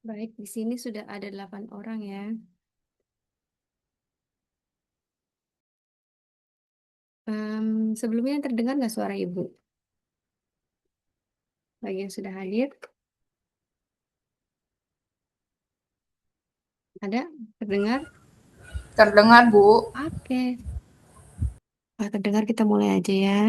Baik, di sini sudah ada 8 orang ya. Sebelumnya terdengar nggak suara ibu? Bagi yang sudah hadir, ada? Terdengar? Terdengar, Bu. Oke. Terdengar kita mulai aja ya.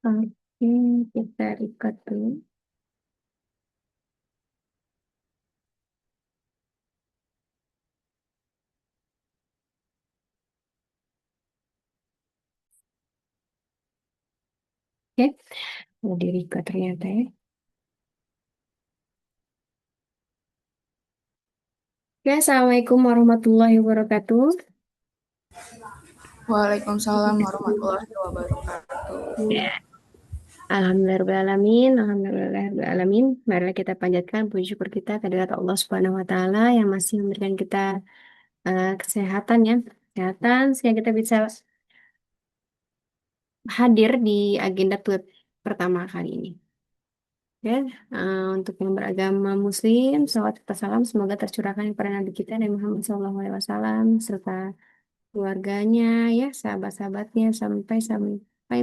Oke, kita record dulu. Oke, mau di record ternyata ya. Oke, Assalamualaikum warahmatullahi wabarakatuh. Waalaikumsalam warahmatullahi wabarakatuh. Ya. Alhamdulillahirrahmanirrahim. Alhamdulillahirrahmanirrahim. Marilah kita panjatkan puji syukur kita kehadirat Allah Subhanahu wa Ta'ala yang masih memberikan kita kesehatan ya. Kesehatan sehingga kita bisa hadir di agenda pertama kali ini. Ya, untuk yang beragama Muslim, salawat serta salam semoga tercurahkan kepada Nabi kita Nabi Muhammad SAW serta keluarganya, ya, sahabat-sahabatnya sampai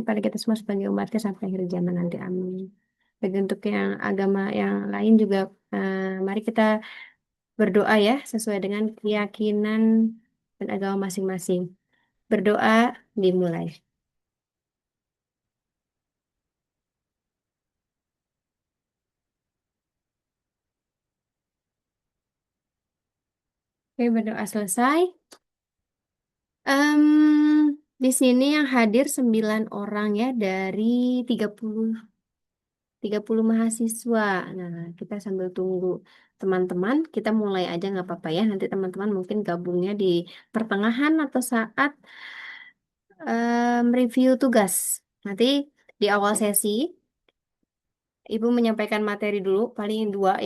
pada kita semua sebagai umatnya sampai akhir zaman nanti. Amin. Bagi untuk yang agama yang lain juga, mari kita berdoa ya sesuai dengan keyakinan dan agama masing-masing. Berdoa dimulai. Oke, berdoa selesai. Em, di sini yang hadir 9 orang ya dari tiga tiga puluh mahasiswa. Nah, kita sambil tunggu teman-teman, kita mulai aja nggak apa-apa ya. Nanti teman-teman mungkin gabungnya di pertengahan atau saat review tugas. Nanti di awal sesi, Ibu menyampaikan materi dulu, paling dua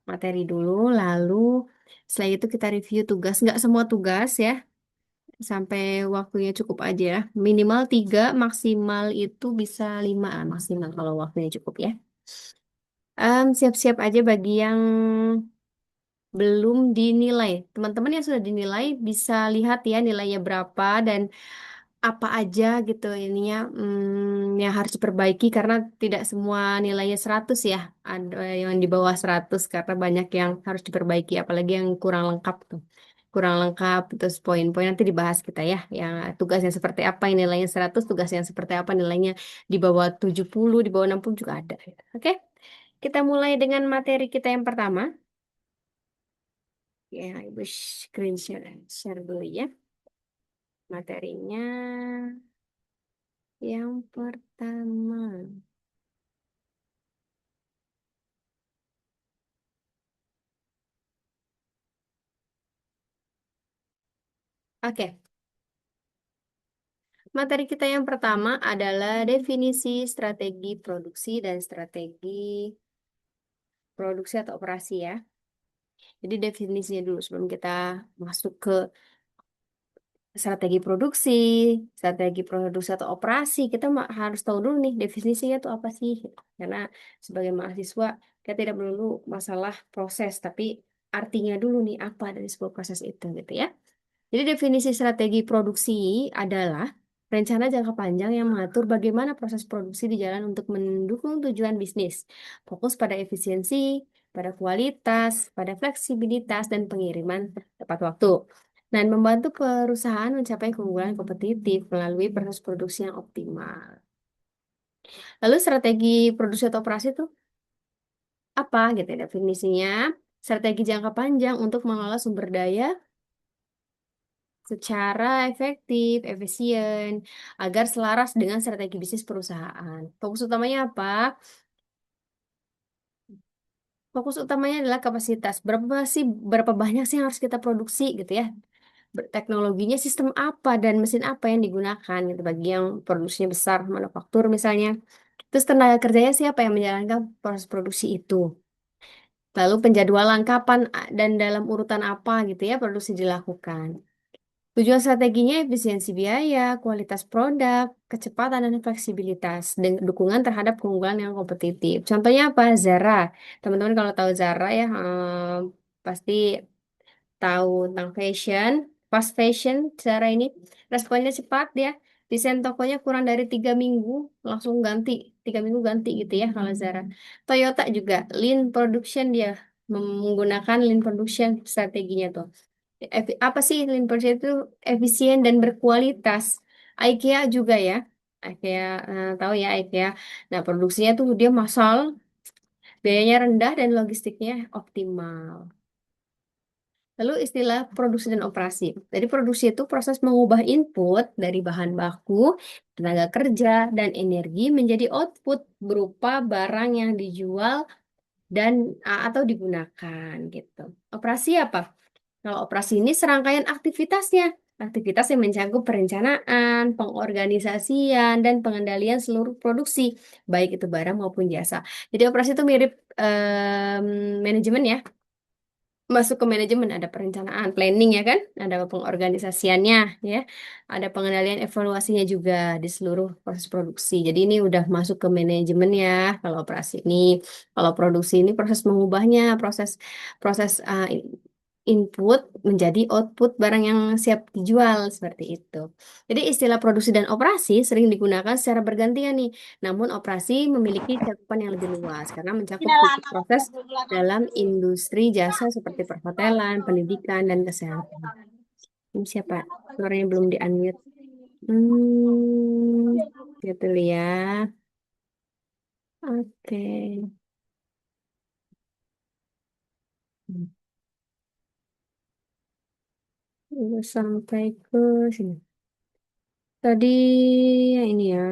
materi dulu. Lalu setelah itu kita review tugas, nggak semua tugas ya. Sampai waktunya cukup aja. Minimal 3, maksimal itu bisa 5 maksimal kalau waktunya cukup ya. Siap-siap aja bagi yang belum dinilai. Teman-teman yang sudah dinilai bisa lihat ya nilainya berapa dan apa aja gitu ininya, yang harus diperbaiki karena tidak semua nilainya 100 ya. Ada yang di bawah 100 karena banyak yang harus diperbaiki apalagi yang kurang lengkap tuh. Kurang lengkap terus poin-poin nanti dibahas kita ya. Yang tugasnya seperti apa yang nilainya 100, tugas yang seperti apa nilainya di bawah 70, di bawah 60 juga ada gitu. Oke. Kita mulai dengan materi kita yang pertama. Ya, Ibu screen share dulu ya materinya. Yang pertama. Oke, materi kita yang pertama adalah definisi strategi produksi dan strategi produksi atau operasi ya. Jadi definisinya dulu sebelum kita masuk ke strategi produksi atau operasi, kita harus tahu dulu nih definisinya itu apa sih. Karena sebagai mahasiswa kita tidak melulu masalah proses, tapi artinya dulu nih apa dari sebuah proses itu gitu ya. Jadi definisi strategi produksi adalah rencana jangka panjang yang mengatur bagaimana proses produksi di jalan untuk mendukung tujuan bisnis. Fokus pada efisiensi, pada kualitas, pada fleksibilitas, dan pengiriman tepat waktu. Dan membantu perusahaan mencapai keunggulan kompetitif melalui proses produksi yang optimal. Lalu strategi produksi atau operasi itu apa gitu ya definisinya? Strategi jangka panjang untuk mengelola sumber daya secara efektif, efisien, agar selaras dengan strategi bisnis perusahaan. Fokus utamanya apa? Fokus utamanya adalah kapasitas. Berapa banyak sih yang harus kita produksi gitu ya? Teknologinya sistem apa dan mesin apa yang digunakan gitu bagi yang produksinya besar, manufaktur misalnya. Terus tenaga kerjanya siapa yang menjalankan proses produksi itu. Lalu penjadwalan kapan dan dalam urutan apa gitu ya produksi dilakukan. Tujuan strateginya efisiensi biaya, kualitas produk, kecepatan dan fleksibilitas, dan dukungan terhadap keunggulan yang kompetitif. Contohnya apa? Zara. Teman-teman kalau tahu Zara ya, pasti tahu tentang fashion, fast fashion. Zara ini responnya cepat ya. Desain tokonya kurang dari 3 minggu, langsung ganti. 3 minggu ganti gitu ya kalau Zara. Toyota juga, lean production dia menggunakan lean production strateginya tuh. Apa sih lean production itu efisien dan berkualitas. IKEA juga ya. IKEA tahu ya IKEA. Nah, produksinya tuh dia massal, biayanya rendah dan logistiknya optimal. Lalu istilah produksi dan operasi. Jadi produksi itu proses mengubah input dari bahan baku, tenaga kerja, dan energi menjadi output berupa barang yang dijual dan atau digunakan gitu. Operasi apa? Kalau operasi ini serangkaian aktivitasnya. Aktivitas yang mencakup perencanaan, pengorganisasian, dan pengendalian seluruh produksi, baik itu barang maupun jasa. Jadi operasi itu mirip manajemen ya. Masuk ke manajemen ada perencanaan, planning ya kan, ada pengorganisasiannya ya, ada pengendalian evaluasinya juga di seluruh proses produksi. Jadi ini udah masuk ke manajemen ya. Kalau operasi ini, kalau produksi ini proses mengubahnya, proses proses input menjadi output barang yang siap dijual seperti itu. Jadi istilah produksi dan operasi sering digunakan secara bergantian nih. Namun operasi memiliki cakupan yang lebih luas karena mencakup titik proses dalam industri jasa seperti perhotelan, pendidikan, dan kesehatan. Ini siapa? Suaranya belum di-unmute. Gitu ya. Oke. Udah sampai ke sini. Tadi yang ini ya,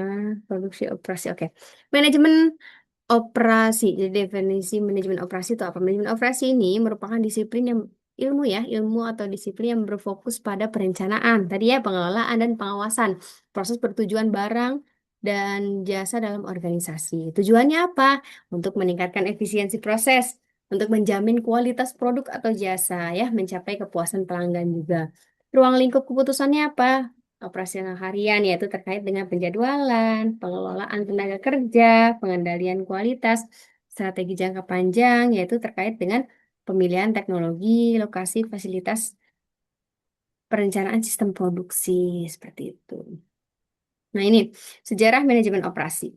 produksi operasi. Oke. Manajemen operasi. Jadi definisi manajemen operasi itu apa? Manajemen operasi ini merupakan disiplin yang ilmu ya, ilmu atau disiplin yang berfokus pada perencanaan. Tadi ya, pengelolaan dan pengawasan. Proses pertujuan barang dan jasa dalam organisasi. Tujuannya apa? Untuk meningkatkan efisiensi proses, untuk menjamin kualitas produk atau jasa ya, mencapai kepuasan pelanggan juga. Ruang lingkup keputusannya apa? Operasional harian yaitu terkait dengan penjadwalan, pengelolaan tenaga kerja, pengendalian kualitas, strategi jangka panjang yaitu terkait dengan pemilihan teknologi, lokasi, fasilitas, perencanaan sistem produksi seperti itu. Nah, ini sejarah manajemen operasi.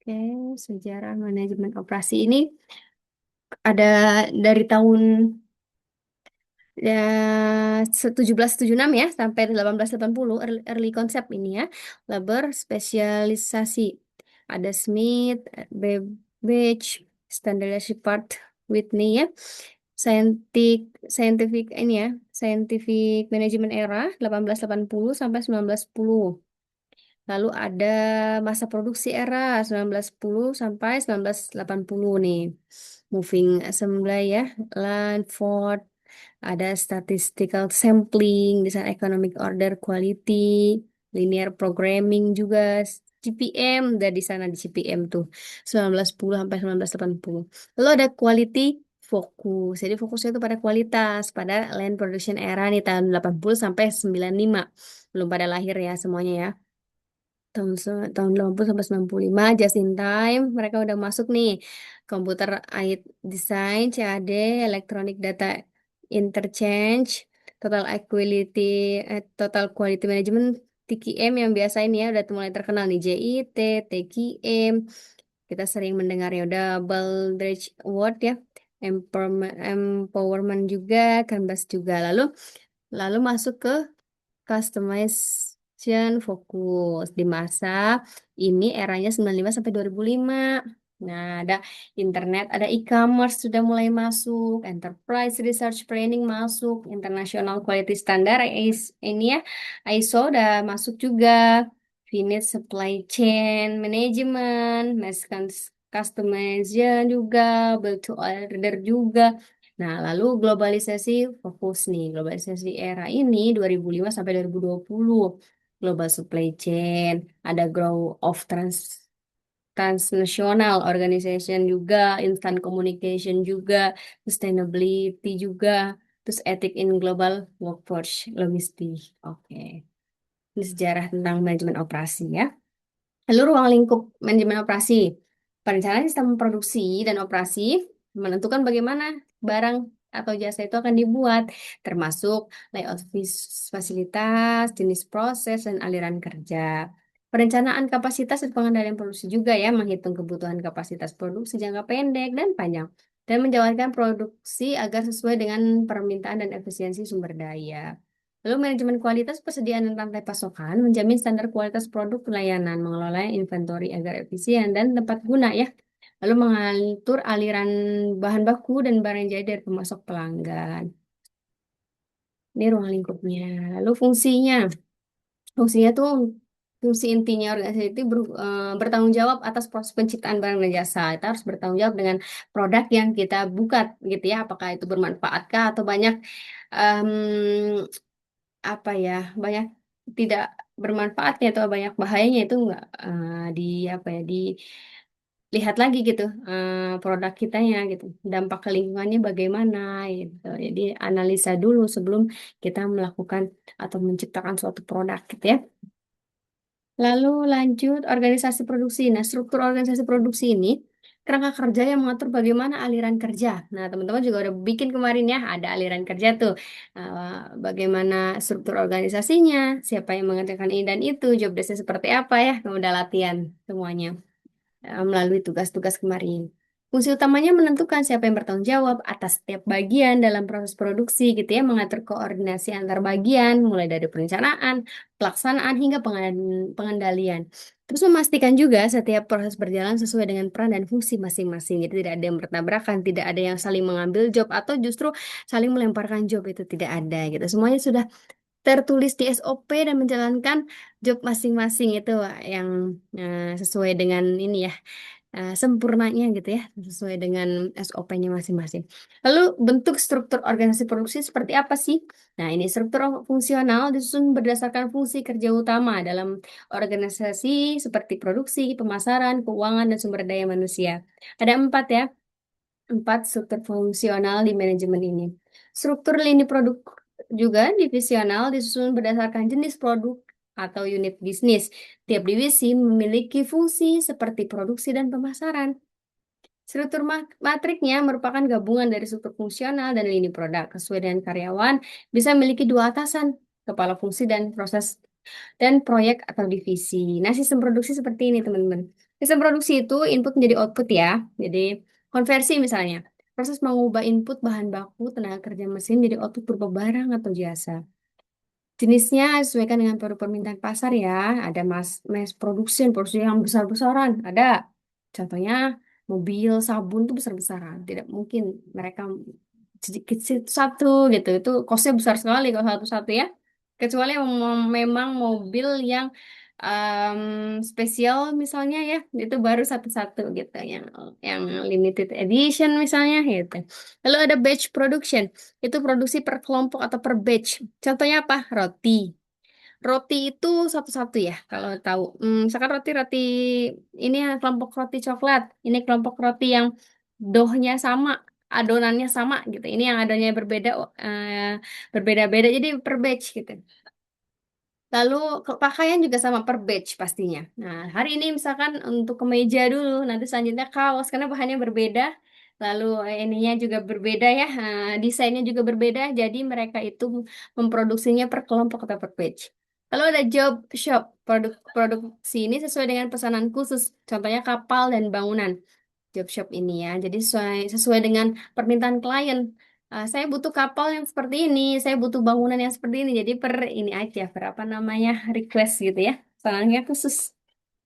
Oke, sejarah manajemen operasi ini ada dari tahun ya 1776 ya sampai 1880 early concept ini ya, labor spesialisasi, ada Smith, Babbage, Standard Shepard, Whitney ya, scientific scientific ini ya, scientific management era 1880 sampai 1910. Lalu ada masa produksi era 1910 sampai 1980 nih, moving assembly ya, Landford, ada statistical sampling, design economic order quality, linear programming juga, CPM, dari di sana di CPM tuh 1910 sampai 1980. Lalu ada quality fokus. Jadi fokusnya itu pada kualitas, pada land production era nih tahun 80 sampai 95. Belum pada lahir ya semuanya ya. Tahun 80 sampai 95 just in time mereka udah masuk nih, komputer aid design CAD, electronic data interchange, total quality management, TQM yang biasa ini ya udah mulai terkenal nih, JIT, TQM, kita sering mendengar ya, udah Baldrige Award ya, empowerment juga, Canvas juga. Lalu masuk ke customization fokus di masa ini, eranya 95 sampai 2005. Nah, ada internet, ada e-commerce sudah mulai masuk, enterprise research planning masuk, international quality standard ini ya, ISO udah masuk juga, finance supply chain management, customization juga, build to order juga. Nah, lalu globalisasi fokus nih, globalisasi era ini 2005 sampai 2020. Global supply chain, ada growth of transnational organization juga, instant communication juga, sustainability juga, terus ethic in global workforce, logistik. Oke. Ini sejarah tentang manajemen operasi ya. Lalu ruang lingkup manajemen operasi. Perencanaan sistem produksi dan operasi menentukan bagaimana barang atau jasa itu akan dibuat, termasuk layout fasilitas, jenis proses, dan aliran kerja. Perencanaan kapasitas dan pengendalian produksi juga ya, menghitung kebutuhan kapasitas produksi jangka pendek dan panjang, dan menjalankan produksi agar sesuai dengan permintaan dan efisiensi sumber daya. Lalu manajemen kualitas persediaan dan rantai pasokan menjamin standar kualitas produk pelayanan, mengelola inventory agar efisien dan tepat guna ya. Lalu mengatur aliran bahan baku dan barang jadi dari pemasok pelanggan. Ini ruang lingkupnya. Lalu fungsinya. Fungsinya tuh fungsi intinya organisasi itu bertanggung jawab atas proses penciptaan barang dan jasa. Kita harus bertanggung jawab dengan produk yang kita buka gitu ya. Apakah itu bermanfaatkah atau banyak em, apa ya banyak tidak bermanfaatnya atau banyak bahayanya itu enggak di apa ya dilihat lagi gitu produk kitanya gitu dampak ke lingkungannya bagaimana gitu jadi analisa dulu sebelum kita melakukan atau menciptakan suatu produk gitu ya. Lalu lanjut organisasi produksi. Nah, struktur organisasi produksi ini kerangka kerja yang mengatur bagaimana aliran kerja. Nah, teman-teman juga udah bikin kemarin ya, ada aliran kerja tuh. Bagaimana struktur organisasinya, siapa yang mengerjakan ini dan itu, job desk seperti apa ya, kamu udah latihan semuanya melalui tugas-tugas kemarin. Fungsi utamanya menentukan siapa yang bertanggung jawab atas setiap bagian dalam proses produksi gitu ya, mengatur koordinasi antar bagian mulai dari perencanaan, pelaksanaan hingga pengendalian. Terus memastikan juga setiap proses berjalan sesuai dengan peran dan fungsi masing-masing. Jadi tidak ada yang bertabrakan, tidak ada yang saling mengambil job atau justru saling melemparkan job itu tidak ada gitu. Semuanya sudah tertulis di SOP dan menjalankan job masing-masing itu yang sesuai dengan ini ya sempurnanya gitu ya sesuai dengan SOP-nya masing-masing. Lalu bentuk struktur organisasi produksi seperti apa sih? Nah, ini struktur fungsional disusun berdasarkan fungsi kerja utama dalam organisasi seperti produksi, pemasaran, keuangan, dan sumber daya manusia. Ada empat ya, empat struktur fungsional di manajemen ini. Struktur lini produk juga divisional disusun berdasarkan jenis produk atau unit bisnis. Tiap divisi memiliki fungsi seperti produksi dan pemasaran. Struktur matriknya merupakan gabungan dari struktur fungsional dan lini produk. Sesuai dengan karyawan, bisa memiliki dua atasan, kepala fungsi dan proses dan proyek atau divisi. Nah, sistem produksi seperti ini, teman-teman. Sistem produksi itu input menjadi output ya. Jadi, konversi misalnya. Proses mengubah input bahan baku, tenaga kerja mesin jadi output berupa barang atau jasa. Jenisnya sesuaikan dengan permintaan pasar ya. Ada mass production, produksi yang besar-besaran. Ada. Contohnya mobil, sabun itu besar-besaran. Tidak mungkin mereka sedikit satu gitu. Itu costnya besar sekali kalau satu-satu ya. Kecuali memang mobil yang spesial misalnya ya, itu baru satu-satu gitu. Yang limited edition misalnya gitu. Lalu ada batch production. Itu produksi per kelompok atau per batch. Contohnya apa? Roti. Roti itu satu-satu ya, kalau tahu. Misalkan roti-roti ini ya, kelompok roti coklat. Ini kelompok roti yang dohnya sama, adonannya sama gitu. Ini yang adonannya berbeda, berbeda-beda. Jadi per batch gitu. Lalu pakaian juga sama per batch pastinya. Nah, hari ini misalkan untuk kemeja dulu, nanti selanjutnya kaos karena bahannya berbeda. Lalu ininya juga berbeda ya, desainnya juga berbeda. Jadi mereka itu memproduksinya per kelompok atau per batch. Lalu ada job shop, produksi ini sesuai dengan pesanan khusus. Contohnya kapal dan bangunan job shop ini ya. Jadi sesuai dengan permintaan klien. Saya butuh kapal yang seperti ini, saya butuh bangunan yang seperti ini. Jadi per ini aja, per apa namanya request gitu ya. Pesanannya khusus.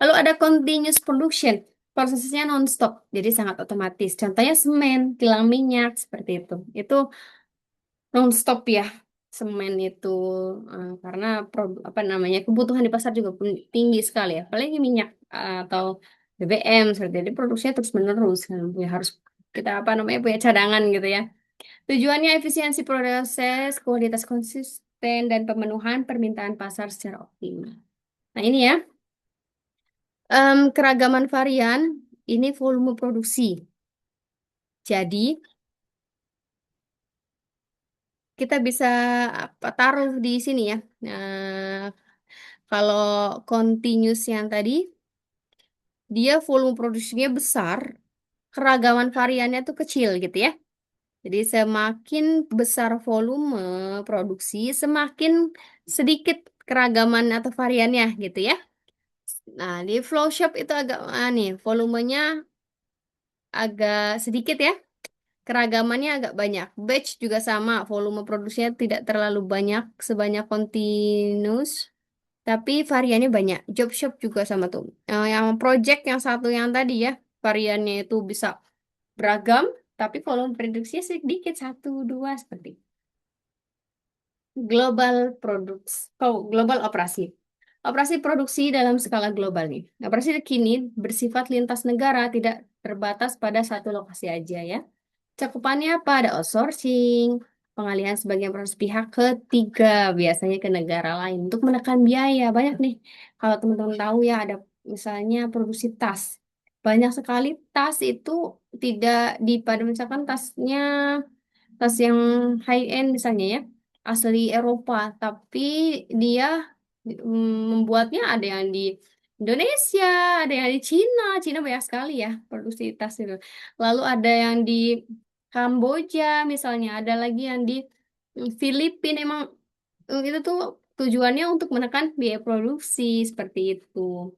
Lalu ada continuous production. prosesnya non-stop, jadi sangat otomatis. Contohnya semen, kilang minyak, seperti itu. Itu non-stop ya, semen itu. Karena apa namanya kebutuhan di pasar juga pun tinggi sekali ya. Apalagi minyak atau BBM, seperti itu. Jadi produksinya terus-menerus. Kan. Ya, harus kita apa namanya punya cadangan gitu ya. Tujuannya efisiensi proses, kualitas konsisten, dan pemenuhan permintaan pasar secara optimal. Nah ini ya, keragaman varian, ini volume produksi. Jadi kita bisa apa, taruh di sini ya. Nah, kalau continuous yang tadi, dia volume produksinya besar, keragaman variannya tuh kecil gitu ya. Jadi semakin besar volume produksi, semakin sedikit keragaman atau variannya gitu ya. Nah, di flow shop itu agak nih, volumenya agak sedikit ya. Keragamannya agak banyak. Batch juga sama, volume produksinya tidak terlalu banyak sebanyak continuous, tapi variannya banyak. Job shop juga sama tuh. Yang project yang satu yang tadi ya, variannya itu bisa beragam, tapi volume produksinya sedikit, satu, dua, seperti itu. Global products, global operasi. Operasi produksi dalam skala global nih. Operasi kini bersifat lintas negara, tidak terbatas pada satu lokasi aja ya. Cakupannya apa? Ada outsourcing, pengalihan sebagian proses pihak ketiga, biasanya ke negara lain untuk menekan biaya. Banyak nih, kalau teman-teman tahu ya ada misalnya produksi tas. Banyak sekali tas itu tidak pada misalkan tas yang high end misalnya ya, asli Eropa, tapi dia membuatnya ada yang di Indonesia, ada yang di Cina. Cina banyak sekali ya produksi tas itu. Lalu ada yang di Kamboja misalnya, ada lagi yang di Filipina. Emang itu tuh tujuannya untuk menekan biaya produksi seperti itu.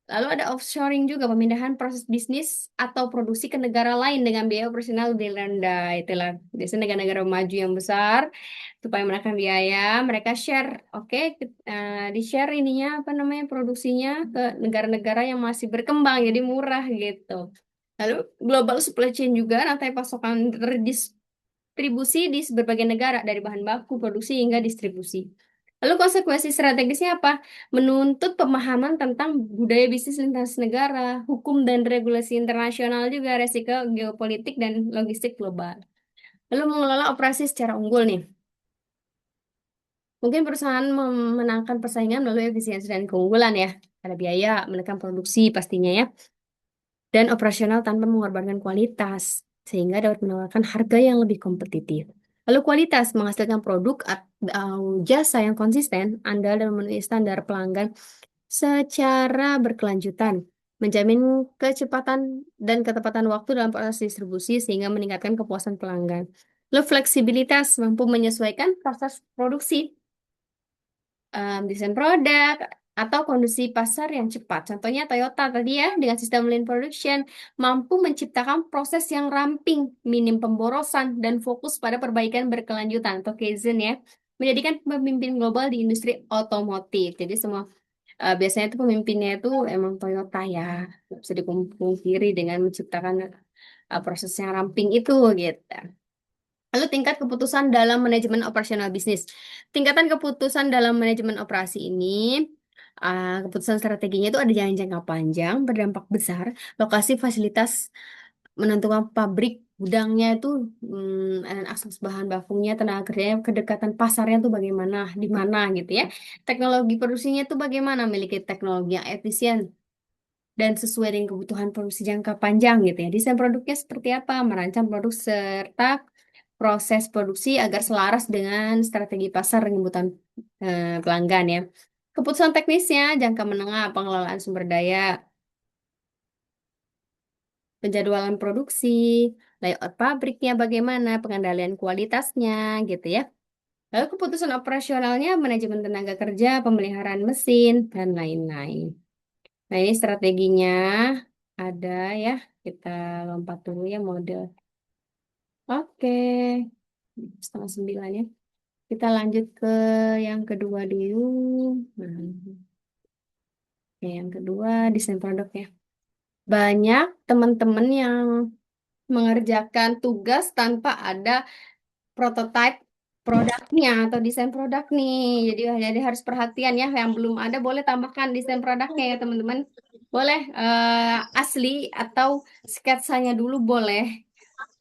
Lalu ada offshoring juga, pemindahan proses bisnis atau produksi ke negara lain dengan biaya operasional lebih rendah. Itulah biasanya negara-negara maju yang besar supaya menekan biaya, mereka share, oke, di share ininya apa namanya produksinya ke negara-negara yang masih berkembang jadi murah gitu. Lalu global supply chain juga rantai pasokan distribusi di berbagai negara dari bahan baku, produksi hingga distribusi. Lalu konsekuensi strategisnya apa? Menuntut pemahaman tentang budaya bisnis lintas negara, hukum dan regulasi internasional juga, resiko geopolitik dan logistik global. Lalu mengelola operasi secara unggul nih. Mungkin perusahaan memenangkan persaingan melalui efisiensi dan keunggulan ya. Ada biaya, menekan produksi pastinya ya, dan operasional tanpa mengorbankan kualitas, sehingga dapat menawarkan harga yang lebih kompetitif. Lalu kualitas menghasilkan produk atau jasa yang konsisten, andal dan memenuhi standar pelanggan secara berkelanjutan, menjamin kecepatan dan ketepatan waktu dalam proses distribusi sehingga meningkatkan kepuasan pelanggan. Lalu fleksibilitas mampu menyesuaikan proses produksi, desain produk, atau kondisi pasar yang cepat. Contohnya Toyota tadi ya, dengan sistem lean production, mampu menciptakan proses yang ramping, minim pemborosan, dan fokus pada perbaikan berkelanjutan atau Kaizen ya, menjadikan pemimpin global di industri otomotif. Jadi semua biasanya itu pemimpinnya itu emang Toyota ya, nggak bisa dipungkiri dengan menciptakan proses yang ramping itu gitu. Lalu tingkat keputusan dalam manajemen operasional bisnis. Tingkatan keputusan dalam manajemen operasi ini, keputusan strateginya itu ada yang jangka panjang, berdampak besar, lokasi fasilitas menentukan pabrik, gudangnya itu, dan akses bahan bakunya, tenaga kerjanya, kedekatan pasarnya tuh bagaimana, di mana gitu ya. Teknologi produksinya itu bagaimana, memiliki teknologi yang efisien dan sesuai dengan kebutuhan produksi jangka panjang gitu ya. Desain produknya seperti apa, merancang produk serta proses produksi agar selaras dengan strategi pasar dan kebutuhan pelanggan ya. Keputusan teknisnya, jangka menengah, pengelolaan sumber daya, penjadwalan produksi, layout pabriknya bagaimana, pengendalian kualitasnya gitu ya. Lalu keputusan operasionalnya, manajemen tenaga kerja, pemeliharaan mesin, dan lain-lain. Nah, ini strateginya ada ya. Kita lompat dulu ya model. Oke, 8:30 ya. Kita lanjut ke yang kedua dulu. Nah, oke, yang kedua desain produknya. banyak teman-teman yang mengerjakan tugas tanpa ada prototype produknya atau desain produk nih. Jadi harus perhatian ya, yang belum ada boleh tambahkan desain produknya ya teman-teman. Boleh asli atau sketsanya dulu boleh,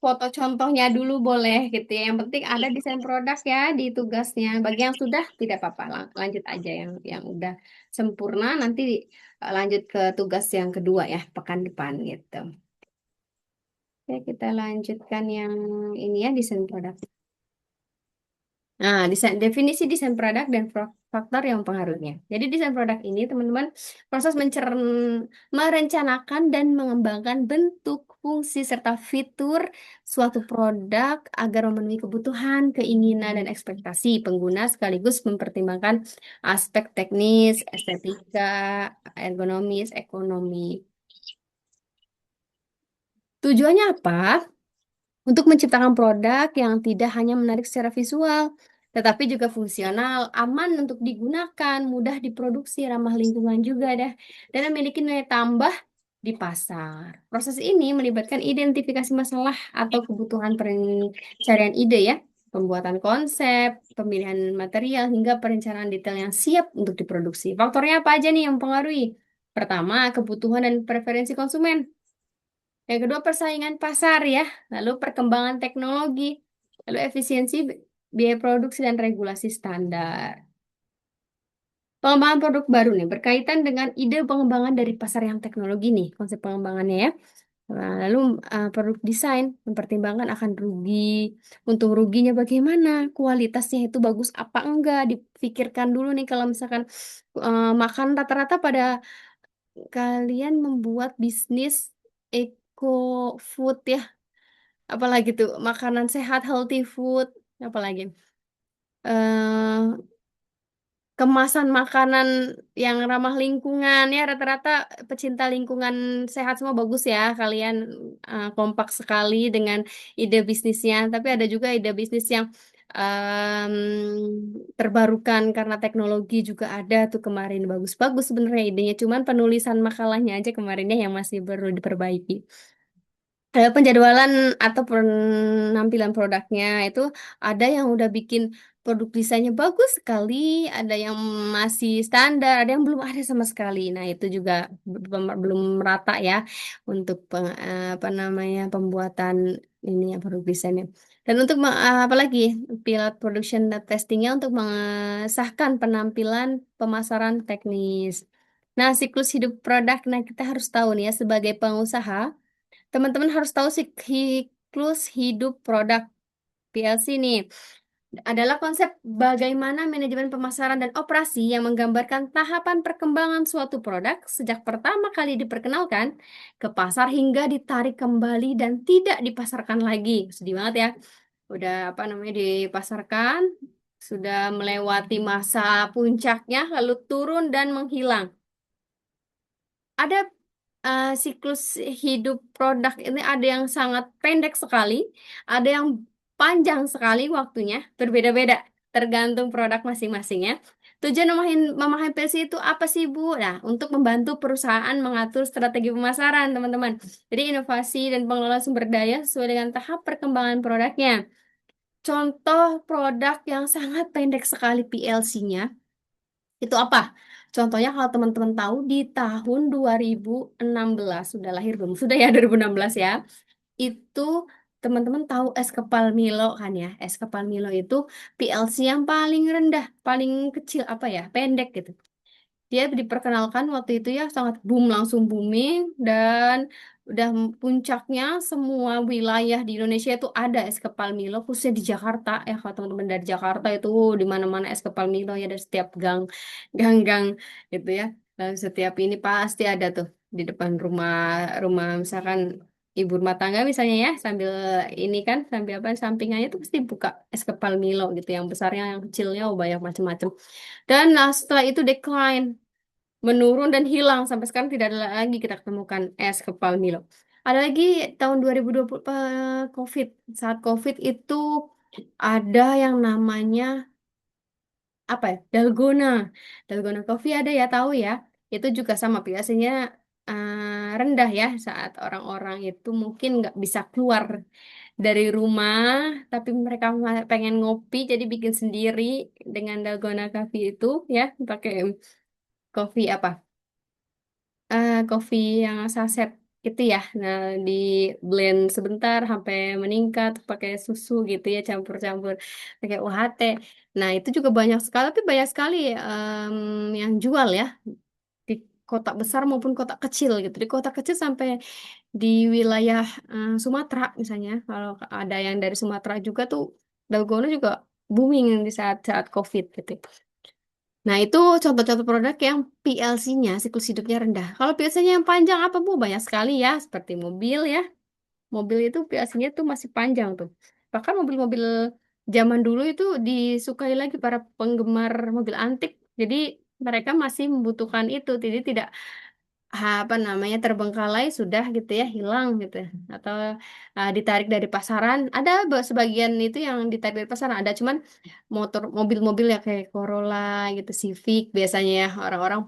foto contohnya dulu boleh gitu ya. Yang penting ada desain produk ya di tugasnya. Bagi yang sudah tidak apa-apa, lanjut aja yang udah sempurna nanti lanjut ke tugas yang kedua ya pekan depan gitu. Oke, kita lanjutkan yang ini ya desain produk. Nah, definisi desain produk dan faktor yang mempengaruhinya. Jadi desain produk ini, teman-teman, proses merencanakan dan mengembangkan bentuk, fungsi, serta fitur suatu produk agar memenuhi kebutuhan, keinginan, dan ekspektasi pengguna sekaligus mempertimbangkan aspek teknis, estetika, ergonomis, ekonomi. Tujuannya apa? Untuk menciptakan produk yang tidak hanya menarik secara visual, tetapi juga fungsional, aman untuk digunakan, mudah diproduksi, ramah lingkungan juga dah, dan memiliki nilai tambah di pasar. Proses ini melibatkan identifikasi masalah atau kebutuhan pencarian ide ya, pembuatan konsep, pemilihan material, hingga perencanaan detail yang siap untuk diproduksi. Faktornya apa aja nih yang mempengaruhi? Pertama, kebutuhan dan preferensi konsumen. Yang kedua, persaingan pasar ya, lalu perkembangan teknologi, lalu efisiensi biaya produksi dan regulasi standar. Pengembangan produk baru nih berkaitan dengan ide pengembangan dari pasar yang teknologi nih, konsep pengembangannya ya. Nah, lalu produk desain mempertimbangkan akan rugi, untung ruginya bagaimana, kualitasnya itu bagus apa enggak, dipikirkan dulu nih kalau misalkan makan rata-rata pada kalian membuat bisnis eco food ya. Apalagi tuh makanan sehat, healthy food, apalagi eh kemasan makanan yang ramah lingkungan ya rata-rata pecinta lingkungan sehat semua bagus ya kalian kompak sekali dengan ide bisnisnya. Tapi ada juga ide bisnis yang em, terbarukan karena teknologi juga ada tuh kemarin bagus-bagus sebenarnya idenya. Cuman penulisan makalahnya aja kemarinnya yang masih perlu diperbaiki. Penjadwalan atau penampilan produknya itu ada yang udah bikin produk desainnya bagus sekali, ada yang masih standar, ada yang belum ada sama sekali. Nah, itu juga belum merata ya untuk apa namanya pembuatan ini ya produk desainnya. Dan untuk apa lagi pilot production dan testingnya untuk mengesahkan penampilan pemasaran teknis. Nah, siklus hidup produk. Nah, kita harus tahu nih ya sebagai pengusaha. Teman-teman harus tahu siklus hidup produk PLC nih. Adalah konsep bagaimana manajemen pemasaran dan operasi yang menggambarkan tahapan perkembangan suatu produk sejak pertama kali diperkenalkan ke pasar hingga ditarik kembali dan tidak dipasarkan lagi. Sedih banget ya. Udah apa namanya dipasarkan, sudah melewati masa puncaknya lalu turun dan menghilang. Ada siklus hidup produk ini ada yang sangat pendek sekali, ada yang panjang sekali waktunya, berbeda-beda tergantung produk masing-masingnya. Tujuan memahami PLC itu apa sih, Bu? Nah, untuk membantu perusahaan mengatur strategi pemasaran, teman-teman. Jadi inovasi dan pengelolaan sumber daya sesuai dengan tahap perkembangan produknya. Contoh produk yang sangat pendek sekali PLC-nya itu apa? Contohnya kalau teman-teman tahu di tahun 2016 sudah lahir belum? Sudah ya 2016 ya. Itu teman-teman tahu es kepal Milo kan ya. Es kepal Milo itu PLC yang paling rendah, paling kecil apa ya? Pendek gitu. Dia diperkenalkan waktu itu ya sangat boom langsung booming dan udah puncaknya semua wilayah di Indonesia itu ada es kepal Milo khususnya di Jakarta ya kalau teman-teman dari Jakarta itu di mana-mana es kepal Milo ya dari setiap gang-gang gitu ya. Dan setiap ini pasti ada tuh di depan rumah rumah misalkan ibu rumah tangga misalnya ya sambil ini kan sambil apa sampingannya tuh pasti buka es kepal Milo gitu yang besarnya yang kecilnya oh, banyak macam-macam. Dan setelah itu decline menurun dan hilang sampai sekarang tidak ada lagi kita ketemukan es kepal Milo. Ada lagi tahun 2020 COVID. Saat COVID itu ada yang namanya apa ya? Dalgona. Dalgona Coffee ada ya tahu ya. Itu juga sama biasanya rendah ya saat orang-orang itu mungkin nggak bisa keluar dari rumah, tapi mereka pengen ngopi, jadi bikin sendiri dengan dalgona coffee itu ya, pakai kopi apa? Kopi yang saset itu ya. Nah, di blend sebentar sampai meningkat pakai susu gitu ya, campur-campur pakai UHT. Nah, itu juga banyak sekali, tapi banyak sekali yang jual ya di kota besar maupun kota kecil gitu. Di kota kecil sampai di wilayah Sumatera misalnya, kalau ada yang dari Sumatera juga tuh dalgona juga booming di saat-saat COVID gitu. Nah, itu contoh-contoh produk yang PLC-nya, siklus hidupnya rendah. Kalau PLC-nya yang panjang apa, Bu? Banyak sekali ya, seperti mobil ya. Mobil itu PLC-nya tuh masih panjang tuh. Bahkan mobil-mobil zaman dulu itu disukai lagi para penggemar mobil antik. Jadi mereka masih membutuhkan itu. Jadi tidak apa namanya terbengkalai sudah gitu ya hilang gitu ya. Atau ditarik dari pasaran ada sebagian itu yang ditarik dari pasaran ada cuman motor mobil-mobil ya kayak Corolla gitu Civic biasanya ya orang-orang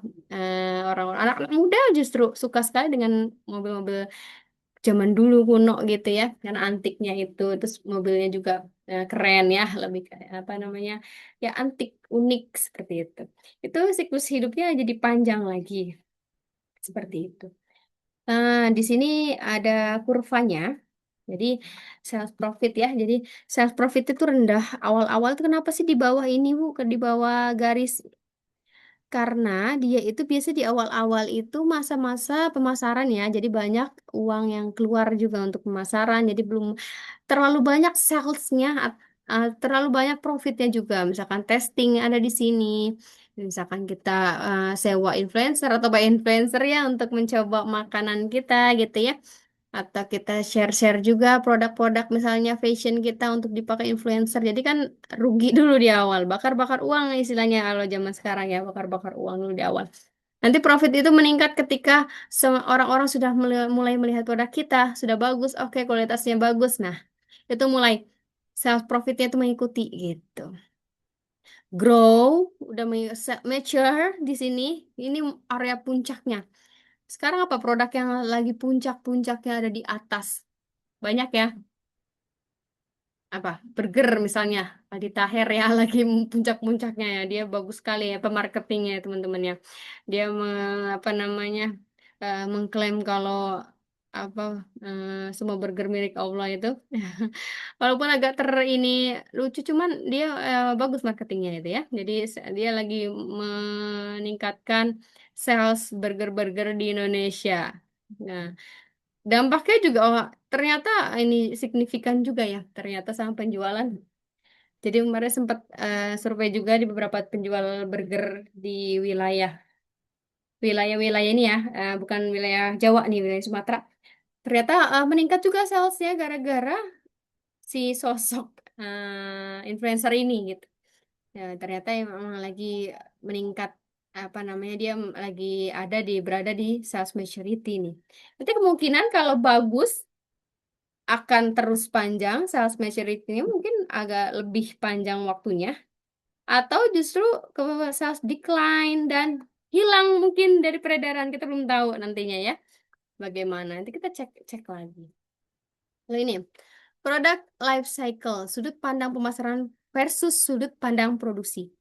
orang-orang anak muda justru suka sekali dengan mobil-mobil zaman dulu kuno gitu ya karena antiknya itu terus mobilnya juga keren ya lebih kayak apa namanya ya antik unik seperti itu siklus hidupnya jadi panjang lagi seperti itu. Di sini ada kurvanya. Jadi sales profit ya. Jadi sales profit itu rendah awal-awal itu kenapa sih di bawah ini Bu? Di bawah garis karena dia itu biasa di awal-awal itu masa-masa pemasaran ya. Jadi banyak uang yang keluar juga untuk pemasaran. Jadi belum terlalu banyak salesnya, terlalu banyak profitnya juga. Misalkan testing ada di sini. Misalkan kita sewa influencer atau buy influencer ya untuk mencoba makanan kita gitu ya. Atau kita share-share juga produk-produk misalnya fashion kita untuk dipakai influencer. Jadi kan rugi dulu di awal, bakar-bakar uang istilahnya kalau zaman sekarang ya, bakar-bakar uang dulu di awal. Nanti profit itu meningkat ketika orang-orang sudah mulai melihat produk kita, sudah bagus, oke kualitasnya bagus. Nah, itu mulai sales profitnya itu mengikuti gitu. Grow, udah mature di sini, ini area puncaknya. Sekarang apa produk yang lagi puncak-puncaknya ada di atas? Banyak ya apa burger misalnya Aldi Taher ya lagi puncak-puncaknya ya dia bagus sekali ya pemarketingnya ya, teman-teman ya dia apa namanya mengklaim kalau apa semua burger milik Allah itu walaupun agak ini lucu cuman dia bagus marketingnya itu ya jadi dia lagi meningkatkan sales burger-burger di Indonesia. Nah, dampaknya juga ternyata ini signifikan juga ya, ternyata sama penjualan. Jadi kemarin sempat survei juga di beberapa penjual burger di wilayah wilayah-wilayah ini ya, bukan wilayah Jawa nih, wilayah Sumatera. Ternyata meningkat juga salesnya gara-gara si sosok influencer ini gitu. Ya, ternyata emang lagi meningkat apa namanya dia lagi ada di berada di sales maturity nih. Nanti kemungkinan kalau bagus akan terus panjang, sales maturity-nya mungkin agak lebih panjang waktunya, atau justru ke sales decline dan hilang mungkin dari peredaran. Kita belum tahu nantinya ya, bagaimana. Nanti kita cek cek lagi. Lalu ini, produk life cycle, sudut pandang pemasaran versus sudut pandang produksi.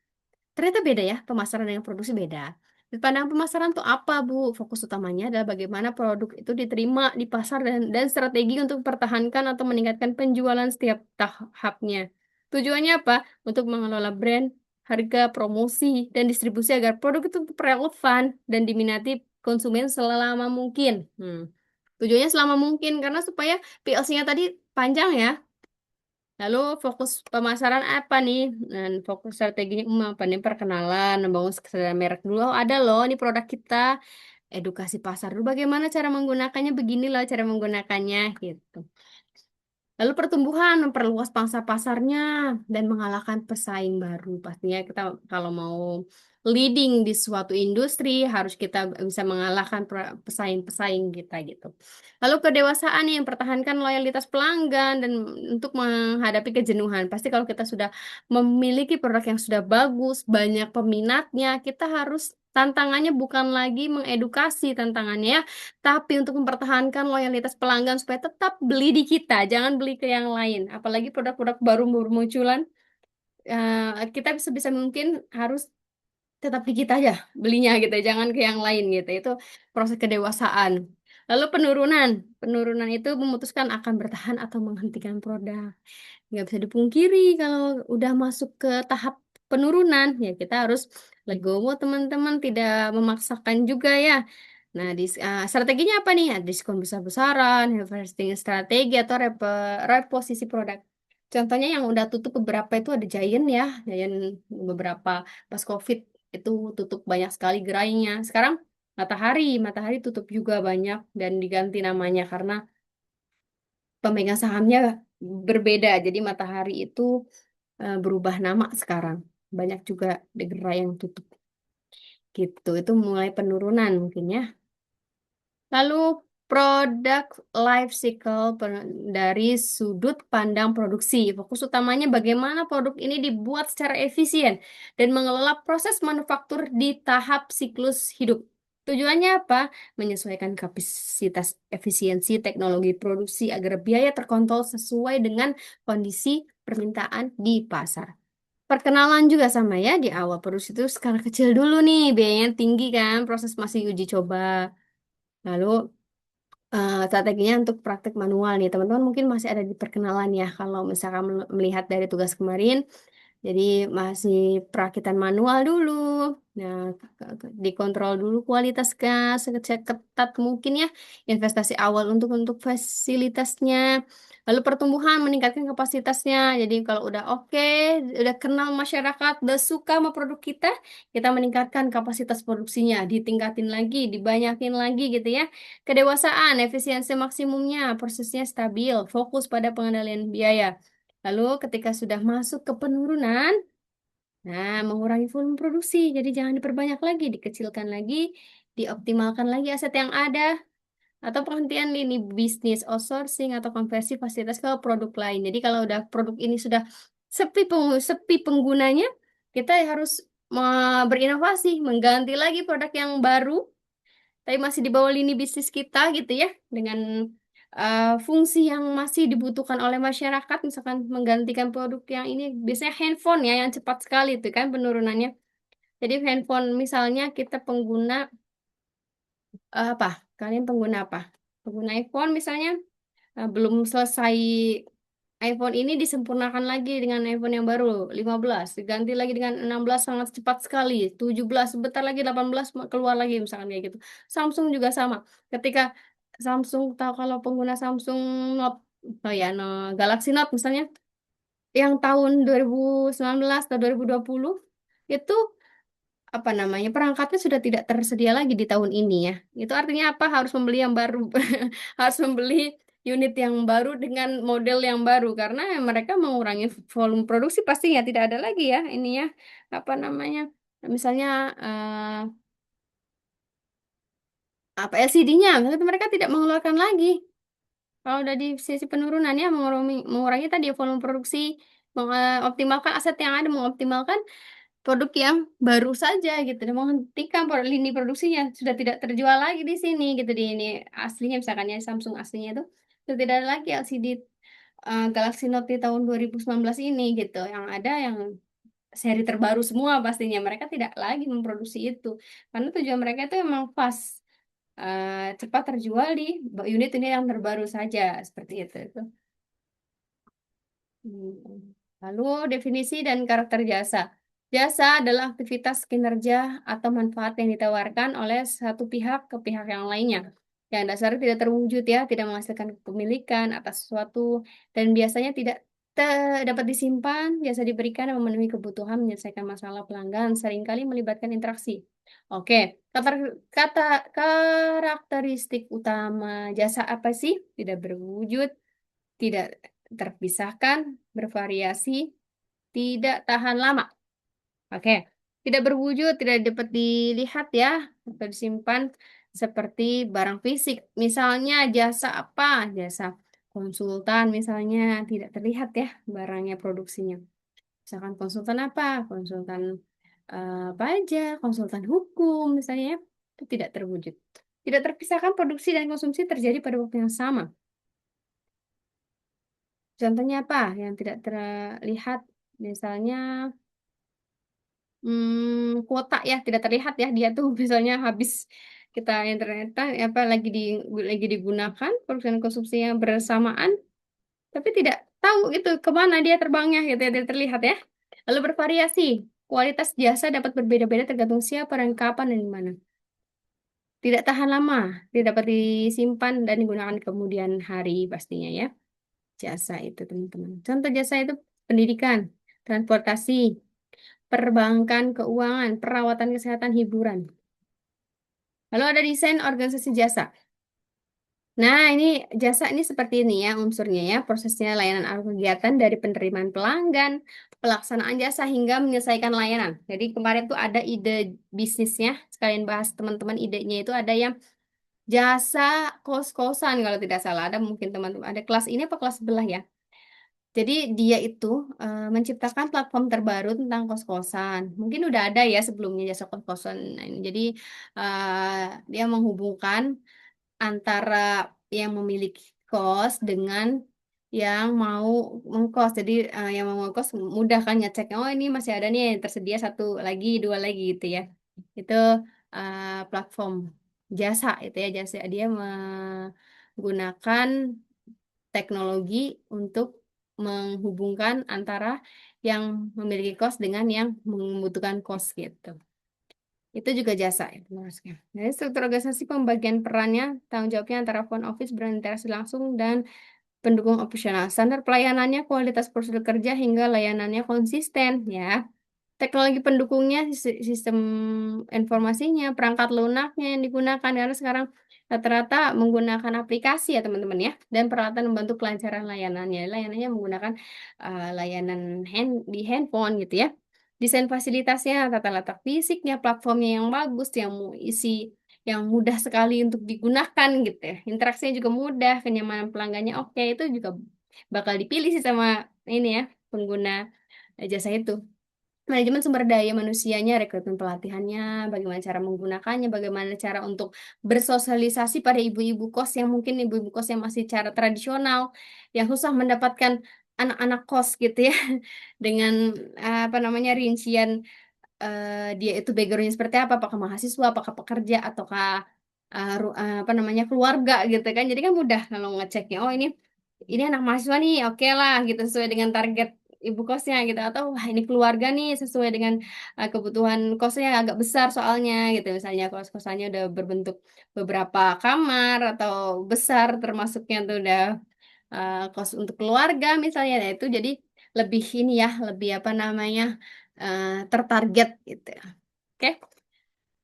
Ternyata beda ya, pemasaran dengan produksi beda. Di pandang pemasaran tuh apa, Bu? Fokus utamanya adalah bagaimana produk itu diterima di pasar dan strategi untuk mempertahankan atau meningkatkan penjualan setiap tahapnya. Tujuannya apa? Untuk mengelola brand, harga, promosi, dan distribusi agar produk itu tetap relevan dan diminati konsumen selama mungkin. Tujuannya selama mungkin karena supaya PLC-nya tadi panjang ya. Lalu fokus pemasaran apa nih? Dan fokus strateginya apa nih? Perkenalan, membangun kesadaran merek dulu. Oh, ada loh, ini produk kita. Edukasi pasar dulu. Bagaimana cara menggunakannya? Beginilah cara menggunakannya gitu. Lalu pertumbuhan, memperluas pangsa pasarnya dan mengalahkan pesaing baru. Pastinya kita kalau mau leading di suatu industri harus kita bisa mengalahkan pesaing-pesaing kita gitu. Lalu kedewasaan yang mempertahankan loyalitas pelanggan dan untuk menghadapi kejenuhan. Pasti kalau kita sudah memiliki produk yang sudah bagus, banyak peminatnya, kita harus Tantangannya bukan lagi mengedukasi tantangannya ya, tapi untuk mempertahankan loyalitas pelanggan supaya tetap beli di kita, jangan beli ke yang lain. Apalagi produk-produk baru bermunculan, kita sebisa mungkin harus tetap di kita aja belinya gitu, jangan ke yang lain gitu. Itu proses kedewasaan. Lalu penurunan, penurunan itu memutuskan akan bertahan atau menghentikan produk. Nggak bisa dipungkiri kalau udah masuk ke tahap penurunan, ya kita harus legowo teman-teman, tidak memaksakan juga ya. Nah, strateginya apa nih? Ada diskon besar-besaran, harvesting strategi, atau reposisi produk. Contohnya yang udah tutup beberapa itu ada Giant ya, Giant beberapa pas COVID itu tutup banyak sekali gerainya. Sekarang Matahari, Matahari tutup juga banyak dan diganti namanya karena pemegang sahamnya berbeda. Jadi Matahari itu berubah nama sekarang. Banyak juga gerai yang tutup gitu. Itu mulai penurunan mungkin ya. Lalu produk life cycle dari sudut pandang produksi. Fokus utamanya bagaimana produk ini dibuat secara efisien dan mengelola proses manufaktur di tahap siklus hidup. Tujuannya apa? Menyesuaikan kapasitas efisiensi teknologi produksi agar biaya terkontrol sesuai dengan kondisi permintaan di pasar. Perkenalan juga sama ya, di awal produksi itu skala kecil dulu nih, biayanya tinggi kan, proses masih uji coba. Lalu strateginya untuk praktek manual nih, teman-teman mungkin masih ada di perkenalan ya. Kalau misalkan melihat dari tugas kemarin, jadi masih perakitan manual dulu. Nah, dikontrol dulu kualitas gas, cek ketat mungkin ya. Investasi awal untuk fasilitasnya. Lalu pertumbuhan meningkatkan kapasitasnya. Jadi kalau udah oke, udah kenal masyarakat, udah suka sama produk kita meningkatkan kapasitas produksinya, ditingkatin lagi, dibanyakin lagi gitu ya. Kedewasaan, efisiensi maksimumnya, prosesnya stabil, fokus pada pengendalian biaya. Lalu ketika sudah masuk ke penurunan, nah mengurangi volume produksi. Jadi jangan diperbanyak lagi, dikecilkan lagi, dioptimalkan lagi aset yang ada, atau penghentian lini bisnis, outsourcing, atau konversi fasilitas ke produk lain. Jadi kalau udah produk ini sudah sepi penggunanya, kita harus berinovasi, mengganti lagi produk yang baru tapi masih di bawah lini bisnis kita gitu ya, dengan fungsi yang masih dibutuhkan oleh masyarakat, misalkan menggantikan produk yang ini biasanya handphone ya yang cepat sekali itu kan penurunannya. Jadi handphone misalnya kita pengguna apa? Kalian pengguna apa? Pengguna iPhone misalnya, belum selesai iPhone ini disempurnakan lagi dengan iPhone yang baru 15, diganti lagi dengan 16 sangat cepat sekali, 17 sebentar lagi 18 keluar lagi misalkan kayak gitu. Samsung juga sama. Ketika Samsung tahu kalau pengguna Samsung Note, oh ya, no, Galaxy Note misalnya yang tahun 2019 atau 2020 itu apa namanya perangkatnya sudah tidak tersedia lagi di tahun ini ya. Itu artinya apa? Harus membeli yang baru, harus membeli unit yang baru dengan model yang baru karena mereka mengurangi volume produksi pastinya tidak ada lagi ya ini ya apa namanya misalnya apa LCD-nya, misalnya mereka tidak mengeluarkan lagi. Kalau udah di sisi penurunan ya mengurangi tadi volume produksi, mengoptimalkan aset yang ada, mengoptimalkan produk yang baru saja gitu dan menghentikan lini produksinya sudah tidak terjual lagi di sini gitu di ini aslinya misalkan ya Samsung aslinya itu sudah tidak ada lagi LCD Galaxy Note di tahun 2019 ini gitu yang ada yang seri terbaru semua pastinya mereka tidak lagi memproduksi itu karena tujuan mereka itu emang fast cepat terjual di unit ini yang terbaru saja seperti itu. Hmm. Lalu definisi dan karakter jasa. Jasa adalah aktivitas kinerja atau manfaat yang ditawarkan oleh satu pihak ke pihak yang lainnya. Yang dasarnya tidak terwujud ya, tidak menghasilkan kepemilikan atas sesuatu dan biasanya tidak dapat disimpan, biasa diberikan dan memenuhi kebutuhan menyelesaikan masalah pelanggan, seringkali melibatkan interaksi. Oke, kata, kata karakteristik utama jasa apa sih? Tidak berwujud, tidak terpisahkan, bervariasi, tidak tahan lama. Oke, tidak berwujud, tidak dapat dilihat ya, atau disimpan seperti barang fisik. Misalnya jasa apa? Jasa konsultan misalnya tidak terlihat ya barangnya produksinya. Misalkan konsultan apa? Konsultan pajak, konsultan hukum misalnya, itu tidak terwujud. Tidak terpisahkan produksi dan konsumsi terjadi pada waktu yang sama. Contohnya apa yang tidak terlihat? Misalnya kuota ya tidak terlihat ya dia tuh misalnya habis kita internet apa lagi digunakan produksi dan konsumsi yang bersamaan, tapi tidak tahu gitu kemana dia terbangnya gitu ya, tidak terlihat ya. Lalu bervariasi. Kualitas jasa dapat berbeda-beda tergantung siapa dan kapan dan di mana. Tidak tahan lama, tidak dapat disimpan dan digunakan kemudian hari pastinya ya. Jasa itu teman-teman. Contoh jasa itu pendidikan, transportasi, perbankan, keuangan, perawatan kesehatan, hiburan. Lalu ada desain organisasi jasa. Nah, ini jasa ini seperti ini ya unsurnya ya. Prosesnya layanan atau kegiatan dari penerimaan pelanggan, pelaksanaan jasa hingga menyelesaikan layanan. Jadi kemarin tuh ada ide bisnisnya. Sekalian bahas teman-teman idenya itu ada yang jasa kos-kosan kalau tidak salah. Ada mungkin teman-teman ada kelas ini apa kelas sebelah ya. Jadi dia itu menciptakan platform terbaru tentang kos-kosan. Mungkin udah ada ya sebelumnya jasa kos-kosan. Nah, ini jadi dia menghubungkan antara yang memiliki kos dengan yang mau mengkos. Jadi yang mau ngekos mudah kan ngeceknya. Oh ini masih ada nih yang tersedia satu lagi, dua lagi gitu ya. Itu platform jasa itu ya jasa dia menggunakan teknologi untuk menghubungkan antara yang memiliki kos dengan yang membutuhkan kos gitu. Itu juga jasa ya, termasuknya. Jadi struktur organisasi pembagian perannya, tanggung jawabnya antara front office berinteraksi langsung dan pendukung operasional. Standar pelayanannya, kualitas prosedur kerja hingga layanannya konsisten ya. Teknologi pendukungnya, sistem informasinya, perangkat lunaknya yang digunakan karena sekarang rata-rata menggunakan aplikasi ya teman-teman ya, dan peralatan membantu kelancaran layanannya. Layanannya menggunakan layanan di handphone gitu ya. Desain fasilitasnya, tata letak fisiknya, platformnya yang bagus, yang isi yang mudah sekali untuk digunakan gitu ya. Interaksinya juga mudah, kenyamanan pelanggannya oke, itu juga bakal dipilih sih sama ini ya pengguna jasa itu. Manajemen sumber daya manusianya, rekrutmen pelatihannya, bagaimana cara menggunakannya, bagaimana cara untuk bersosialisasi pada ibu-ibu kos yang mungkin ibu-ibu kos yang masih cara tradisional, yang susah mendapatkan anak-anak kos gitu ya, dengan apa namanya rincian dia itu backgroundnya seperti apa, apakah mahasiswa, apakah pekerja, ataukah apa namanya keluarga gitu kan. Jadi kan mudah kalau ngeceknya, oh ini anak mahasiswa nih, oke lah gitu sesuai dengan target ibu kosnya gitu, atau wah ini keluarga nih sesuai dengan kebutuhan kosnya agak besar soalnya gitu. Misalnya kos-kosannya udah berbentuk beberapa kamar atau besar termasuknya tuh udah kos untuk keluarga misalnya. Nah, itu jadi lebih ini ya, lebih apa namanya tertarget gitu. Oke.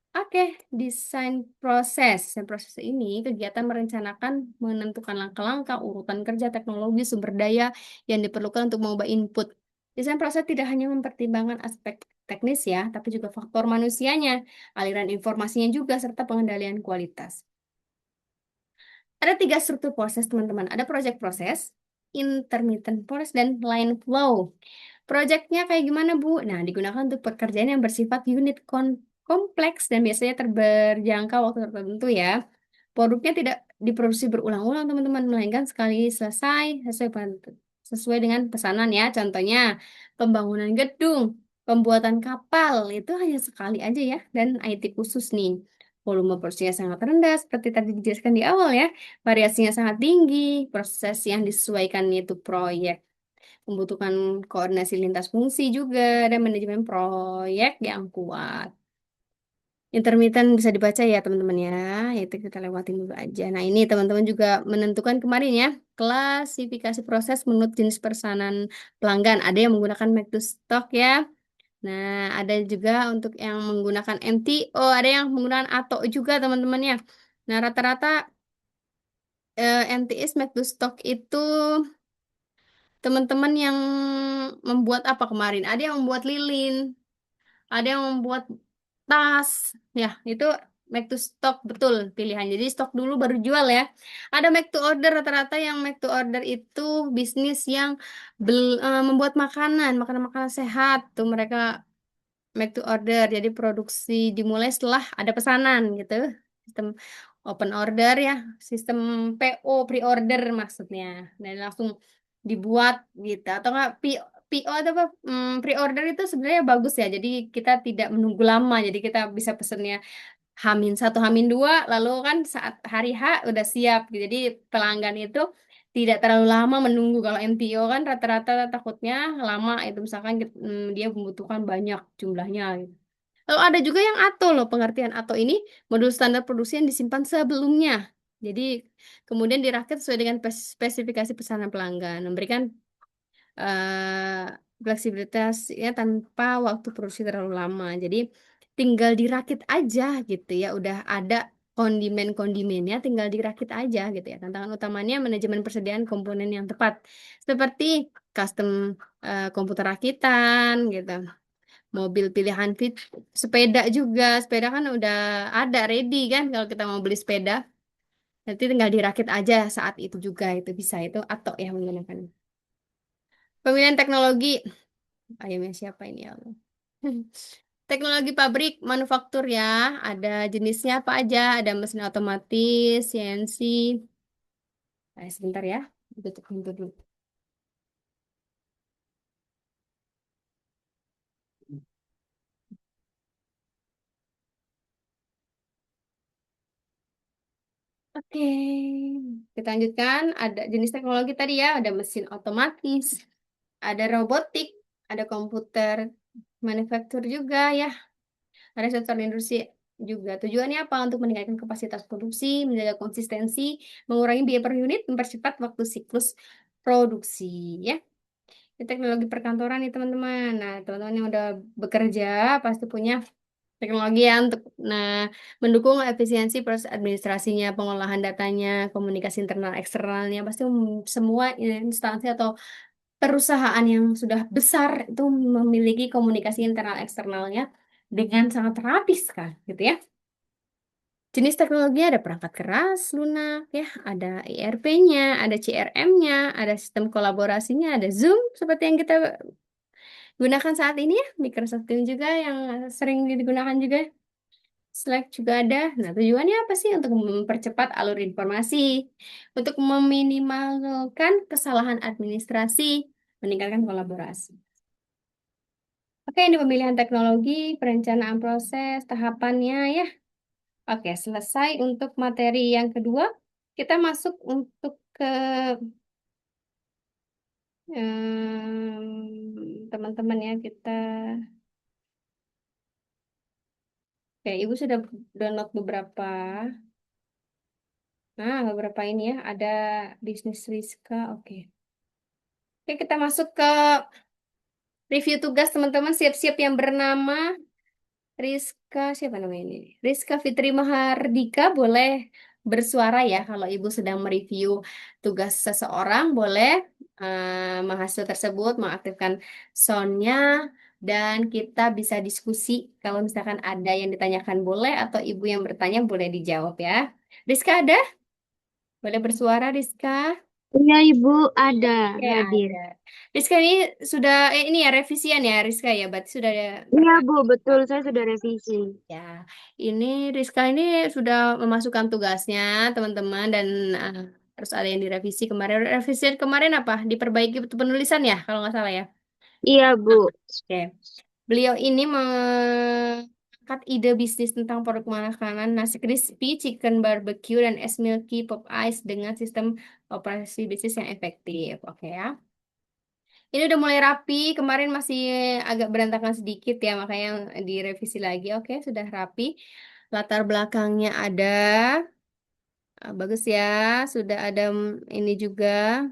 Oke, desain proses ini kegiatan merencanakan, menentukan langkah-langkah, urutan kerja, teknologi, sumber daya yang diperlukan untuk mengubah input. Desain proses tidak hanya mempertimbangkan aspek teknis ya, tapi juga faktor manusianya, aliran informasinya juga, serta pengendalian kualitas. Ada tiga struktur proses, teman-teman. Ada project proses, intermittent proses, dan line flow. Proyeknya kayak gimana, Bu? Nah, digunakan untuk pekerjaan yang bersifat unit kompleks dan biasanya terberjangka waktu tertentu ya. Produknya tidak diproduksi berulang-ulang, teman-teman, melainkan sekali selesai sesuai dengan pesanan ya. Contohnya, pembangunan gedung, pembuatan kapal, itu hanya sekali aja ya. Dan IT khusus nih. Volume produksinya sangat rendah, seperti tadi dijelaskan di awal ya. Variasinya sangat tinggi, proses yang disesuaikan yaitu proyek membutuhkan koordinasi lintas fungsi juga dan manajemen proyek yang kuat. Intermittent bisa dibaca ya teman-teman ya, itu kita lewatin dulu aja. Nah ini teman-teman juga menentukan kemarin ya, klasifikasi proses menurut jenis pesanan pelanggan. Ada yang menggunakan make to stock ya. Nah ada juga untuk yang menggunakan MTO, ada yang menggunakan ATO juga teman-teman ya. Nah rata-rata MTS make to stock itu teman-teman yang membuat apa kemarin? Ada yang membuat lilin, ada yang membuat tas. Ya, itu make to stock betul pilihan. Jadi stok dulu baru jual ya. Ada make to order rata-rata yang make to order itu bisnis yang membuat makanan, makanan-makanan sehat tuh mereka make to order. Jadi produksi dimulai setelah ada pesanan gitu. Sistem open order ya, sistem PO pre-order maksudnya. Dan langsung dibuat gitu. Atau enggak PO atau apa? Pre-order itu sebenarnya bagus ya. Jadi kita tidak menunggu lama. Jadi kita bisa pesennya Hamin satu, Hamin dua, lalu kan saat hari H udah siap. Jadi pelanggan itu tidak terlalu lama menunggu. Kalau MTO kan rata-rata takutnya lama itu misalkan dia membutuhkan banyak jumlahnya gitu. Lalu ada juga yang ATO loh, pengertian ATO ini modul standar produksi yang disimpan sebelumnya. Jadi kemudian dirakit sesuai dengan spesifikasi pesanan pelanggan, memberikan eh, fleksibilitas ya tanpa waktu produksi terlalu lama. Jadi tinggal dirakit aja gitu ya, udah ada kondimen-kondimennya, tinggal dirakit aja gitu ya. Tantangan utamanya manajemen persediaan komponen yang tepat, seperti custom komputer rakitan gitu. Mobil pilihan sepeda juga, sepeda kan udah ada ready kan kalau kita mau beli sepeda. Nanti tinggal dirakit aja saat itu juga itu bisa itu atau ya menggunakan. Pemilihan teknologi. Ayamnya siapa ini ya Allah? Teknologi pabrik manufaktur ya, ada jenisnya apa aja, ada mesin otomatis, CNC. Sebentar ya, tutup pintu dulu. Oke, kita lanjutkan. Ada jenis teknologi tadi ya, ada mesin otomatis, ada robotik, ada komputer manufaktur juga ya, ada sektor industri juga. Tujuannya apa? Untuk meningkatkan kapasitas produksi, menjaga konsistensi, mengurangi biaya per unit, mempercepat waktu siklus produksi ya. Ini teknologi perkantoran nih teman-teman. Nah, teman-teman yang udah bekerja pasti punya teknologi ya untuk mendukung efisiensi proses administrasinya, pengolahan datanya, komunikasi internal eksternalnya. Pasti semua instansi atau perusahaan yang sudah besar itu memiliki komunikasi internal eksternalnya dengan sangat rapi sekali, gitu ya. Jenis teknologi ada perangkat keras, lunak, ya, ada ERP-nya, ada CRM-nya, ada sistem kolaborasinya, ada Zoom seperti yang kita gunakan saat ini ya, Microsoft Teams juga yang sering digunakan juga, Slack juga ada. Nah, tujuannya apa sih? Untuk mempercepat alur informasi, untuk meminimalkan kesalahan administrasi, meningkatkan kolaborasi. Oke, ini pemilihan teknologi, perencanaan proses, tahapannya ya. Oke, selesai untuk materi yang kedua. Kita masuk untuk ke teman-teman ya, kita. Oke, Ibu sudah download beberapa. Nah, beberapa ini ya, ada bisnis Rizka. Oke. Oke, kita masuk ke review tugas teman-teman. Siap-siap yang bernama Rizka, siapa namanya ini? Rizka Fitri Mahardika, boleh bersuara ya kalau Ibu sedang mereview tugas seseorang, boleh mahasiswa tersebut mengaktifkan soundnya dan kita bisa diskusi. Kalau misalkan ada yang ditanyakan boleh atau Ibu yang bertanya boleh dijawab ya. Rizka ada? Boleh bersuara Rizka? Iya, Ibu, ada Ya hadir. ada. Rizka ini sudah ini ya revisian ya Rizka ya, berarti sudah ada Iya, pernah. Bu, betul. Saya sudah revisi. Ya, ini Rizka ini sudah memasukkan tugasnya, teman-teman, dan harus ada yang direvisi kemarin. Revisi kemarin apa? Diperbaiki penulisan ya, kalau nggak salah ya. Iya, Bu. Oke. Beliau ini mengangkat ide bisnis tentang produk makanan nasi crispy, chicken barbecue, dan es milky pop ice dengan sistem operasi bisnis yang efektif. Oke ya. Ini udah mulai rapi, kemarin masih agak berantakan sedikit ya, makanya direvisi lagi. Oke, sudah rapi. Latar belakangnya ada, bagus ya. Sudah ada ini juga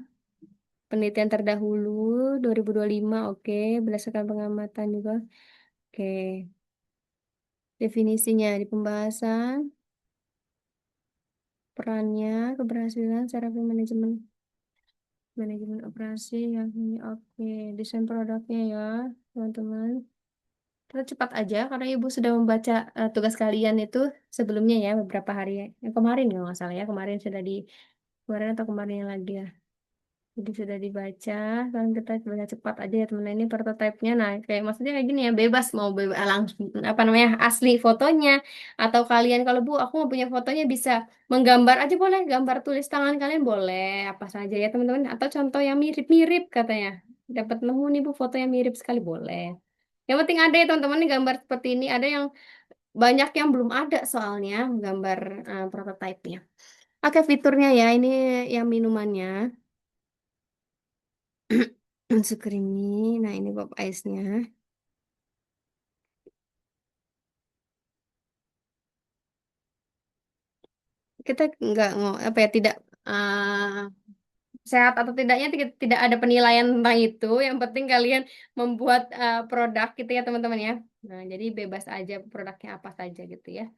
penelitian terdahulu 2025. Oke, berdasarkan pengamatan juga. Oke, definisinya di pembahasan, perannya, keberhasilan secara manajemen, manajemen operasi yang ini. Oke, desain produknya ya, teman-teman. Kita cepat aja karena Ibu sudah membaca tugas kalian itu sebelumnya ya beberapa hari yang kemarin kalau nggak salah ya kemarin sudah di kemarin atau kemarin lagi ya Jadi sudah dibaca, kan kita baca cepat aja ya teman. Ini prototipenya. Nah, kayak maksudnya kayak gini ya, bebas mau bebas langsung apa namanya asli fotonya, atau kalian kalau Bu, aku mau punya fotonya bisa menggambar aja boleh, gambar tulis tangan kalian boleh apa saja ya teman-teman. Atau contoh yang mirip-mirip katanya, dapat nemu nih Bu foto yang mirip sekali boleh. Yang penting ada ya teman-teman nih gambar seperti ini. Ada yang banyak yang belum ada soalnya gambar prototipenya. Oke, fiturnya ya ini yang minumannya. Masuk creamy. Nah, ini pop ice-nya. Kita nggak apa ya tidak sehat atau tidaknya tidak ada penilaian tentang itu. Yang penting kalian membuat produk gitu ya teman-teman ya. Nah, jadi bebas aja produknya apa saja gitu ya.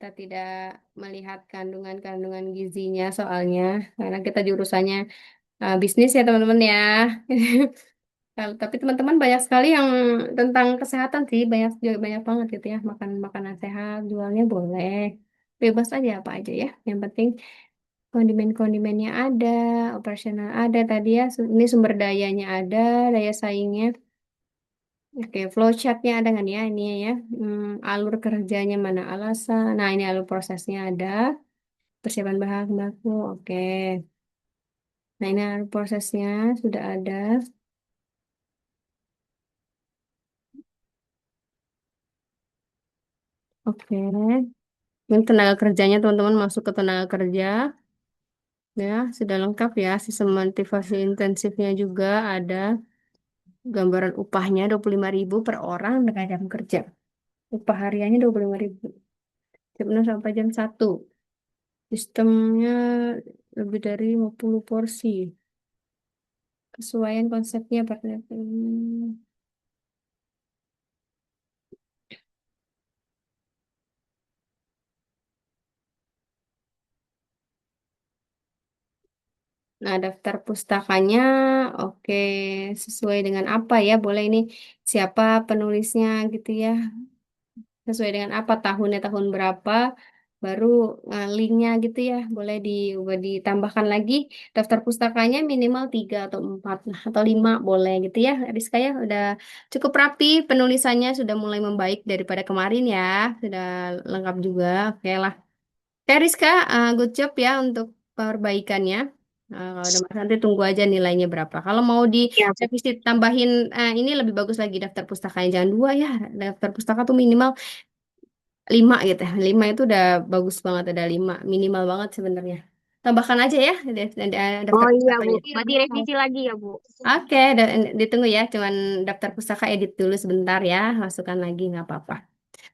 Kita tidak melihat kandungan-kandungan gizinya soalnya karena kita jurusannya bisnis ya teman-teman ya. Tapi teman-teman banyak sekali yang tentang kesehatan sih, banyak juga banyak banget gitu ya, makan makanan sehat, jualnya boleh. Bebas aja apa aja ya. Yang penting kondimen-kondimennya ada, operasional ada tadi ya. Ini sumber dayanya ada, daya saingnya. Oke, flowchartnya ada nggak nih ya ini ya? Alur kerjanya mana alasan? Nah, ini alur prosesnya ada. Persiapan bahan baku, oke. Nah, ini alur prosesnya sudah ada. Oke. Ini tenaga kerjanya teman-teman masuk ke tenaga kerja. Ya, sudah lengkap ya. Sistem motivasi intensifnya juga ada. Gambaran upahnya 25.000 per orang dengan jam kerja. Upah hariannya 25.000. Jam 6 sampai jam 1. Sistemnya lebih dari 50 porsi. Kesesuaian konsepnya partner. Nah, daftar pustakanya oke, sesuai dengan apa ya? Boleh ini siapa penulisnya gitu ya. Sesuai dengan apa tahunnya tahun berapa baru linknya gitu ya boleh ditambahkan lagi daftar pustakanya minimal 3 atau 4 lah, atau 5 boleh gitu ya Rizka ya udah cukup rapi penulisannya sudah mulai membaik daripada kemarin ya sudah lengkap juga oke lah oke Rizka good job ya untuk perbaikannya. Kalau udah mas nanti tunggu aja nilainya berapa kalau mau di Ya, Bu. revisi tambahin ini lebih bagus lagi daftar pustakanya jangan 2 ya daftar pustaka tuh minimal 5 gitu ya. 5 itu udah bagus banget, ada 5. Minimal banget sebenarnya. Tambahkan aja ya daftar Oh iya, Bu. pustakanya. Berarti revisi lagi ya, Bu. Oke, ditunggu ya. Cuman daftar pustaka edit dulu sebentar ya. Masukkan lagi nggak apa-apa.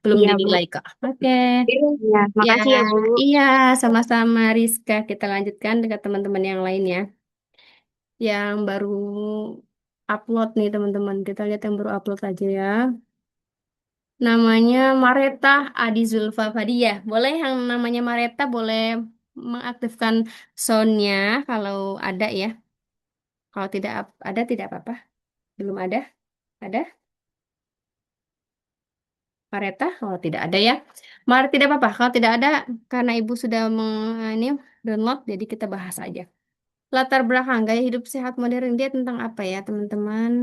Belum Iya, Bu. dinilai kok. Oke. Iya, Ya, makasih ya, Bu. iya sama-sama Rizka. Kita lanjutkan dengan teman-teman yang lain ya. Yang baru upload nih teman-teman. Kita lihat yang baru upload aja ya. Namanya Mareta Adi Zulfa Fadiyah. Boleh yang namanya Mareta boleh mengaktifkan soundnya kalau ada ya. Kalau tidak ada tidak apa-apa. Belum ada? Ada? Mareta? Oh tidak ada ya. Tidak apa-apa. Kalau tidak ada karena ibu sudah ini download jadi kita bahas aja. Latar belakang gaya hidup sehat modern dia tentang apa ya teman-teman?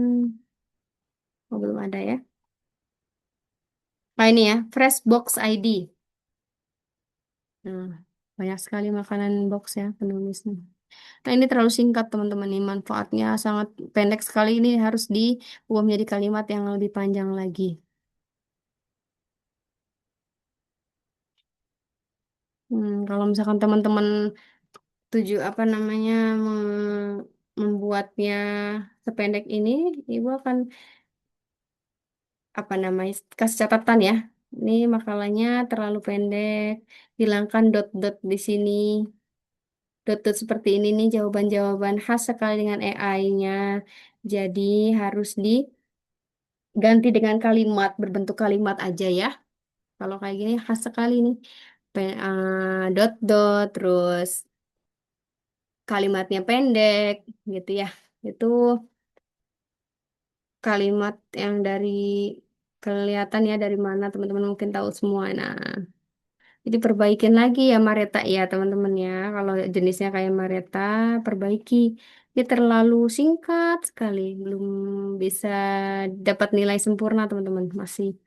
Oh, belum ada ya. Nah ini ya, Freshbox ID. Nah, banyak sekali makanan box ya penulisnya. Nah, ini terlalu singkat, teman-teman. Ini manfaatnya sangat pendek sekali. Ini harus diubah menjadi kalimat yang lebih panjang lagi. Kalau misalkan teman-teman tujuh apa namanya membuatnya sependek ini, Ibu akan apa namanya kasih catatan ya. Ini makalahnya terlalu pendek. Hilangkan dot-dot di sini. Dot-dot seperti ini nih jawaban-jawaban khas sekali dengan AI-nya. Jadi harus ganti dengan kalimat berbentuk kalimat aja ya. Kalau kayak gini khas sekali nih. Dot dot terus kalimatnya pendek gitu ya. Itu kalimat yang dari kelihatan ya dari mana teman-teman mungkin tahu semua. Nah, jadi perbaikin lagi ya Mareta ya teman-teman ya. Kalau jenisnya kayak Mareta, perbaiki. Ini terlalu singkat sekali, belum bisa dapat nilai sempurna, teman-teman. Masih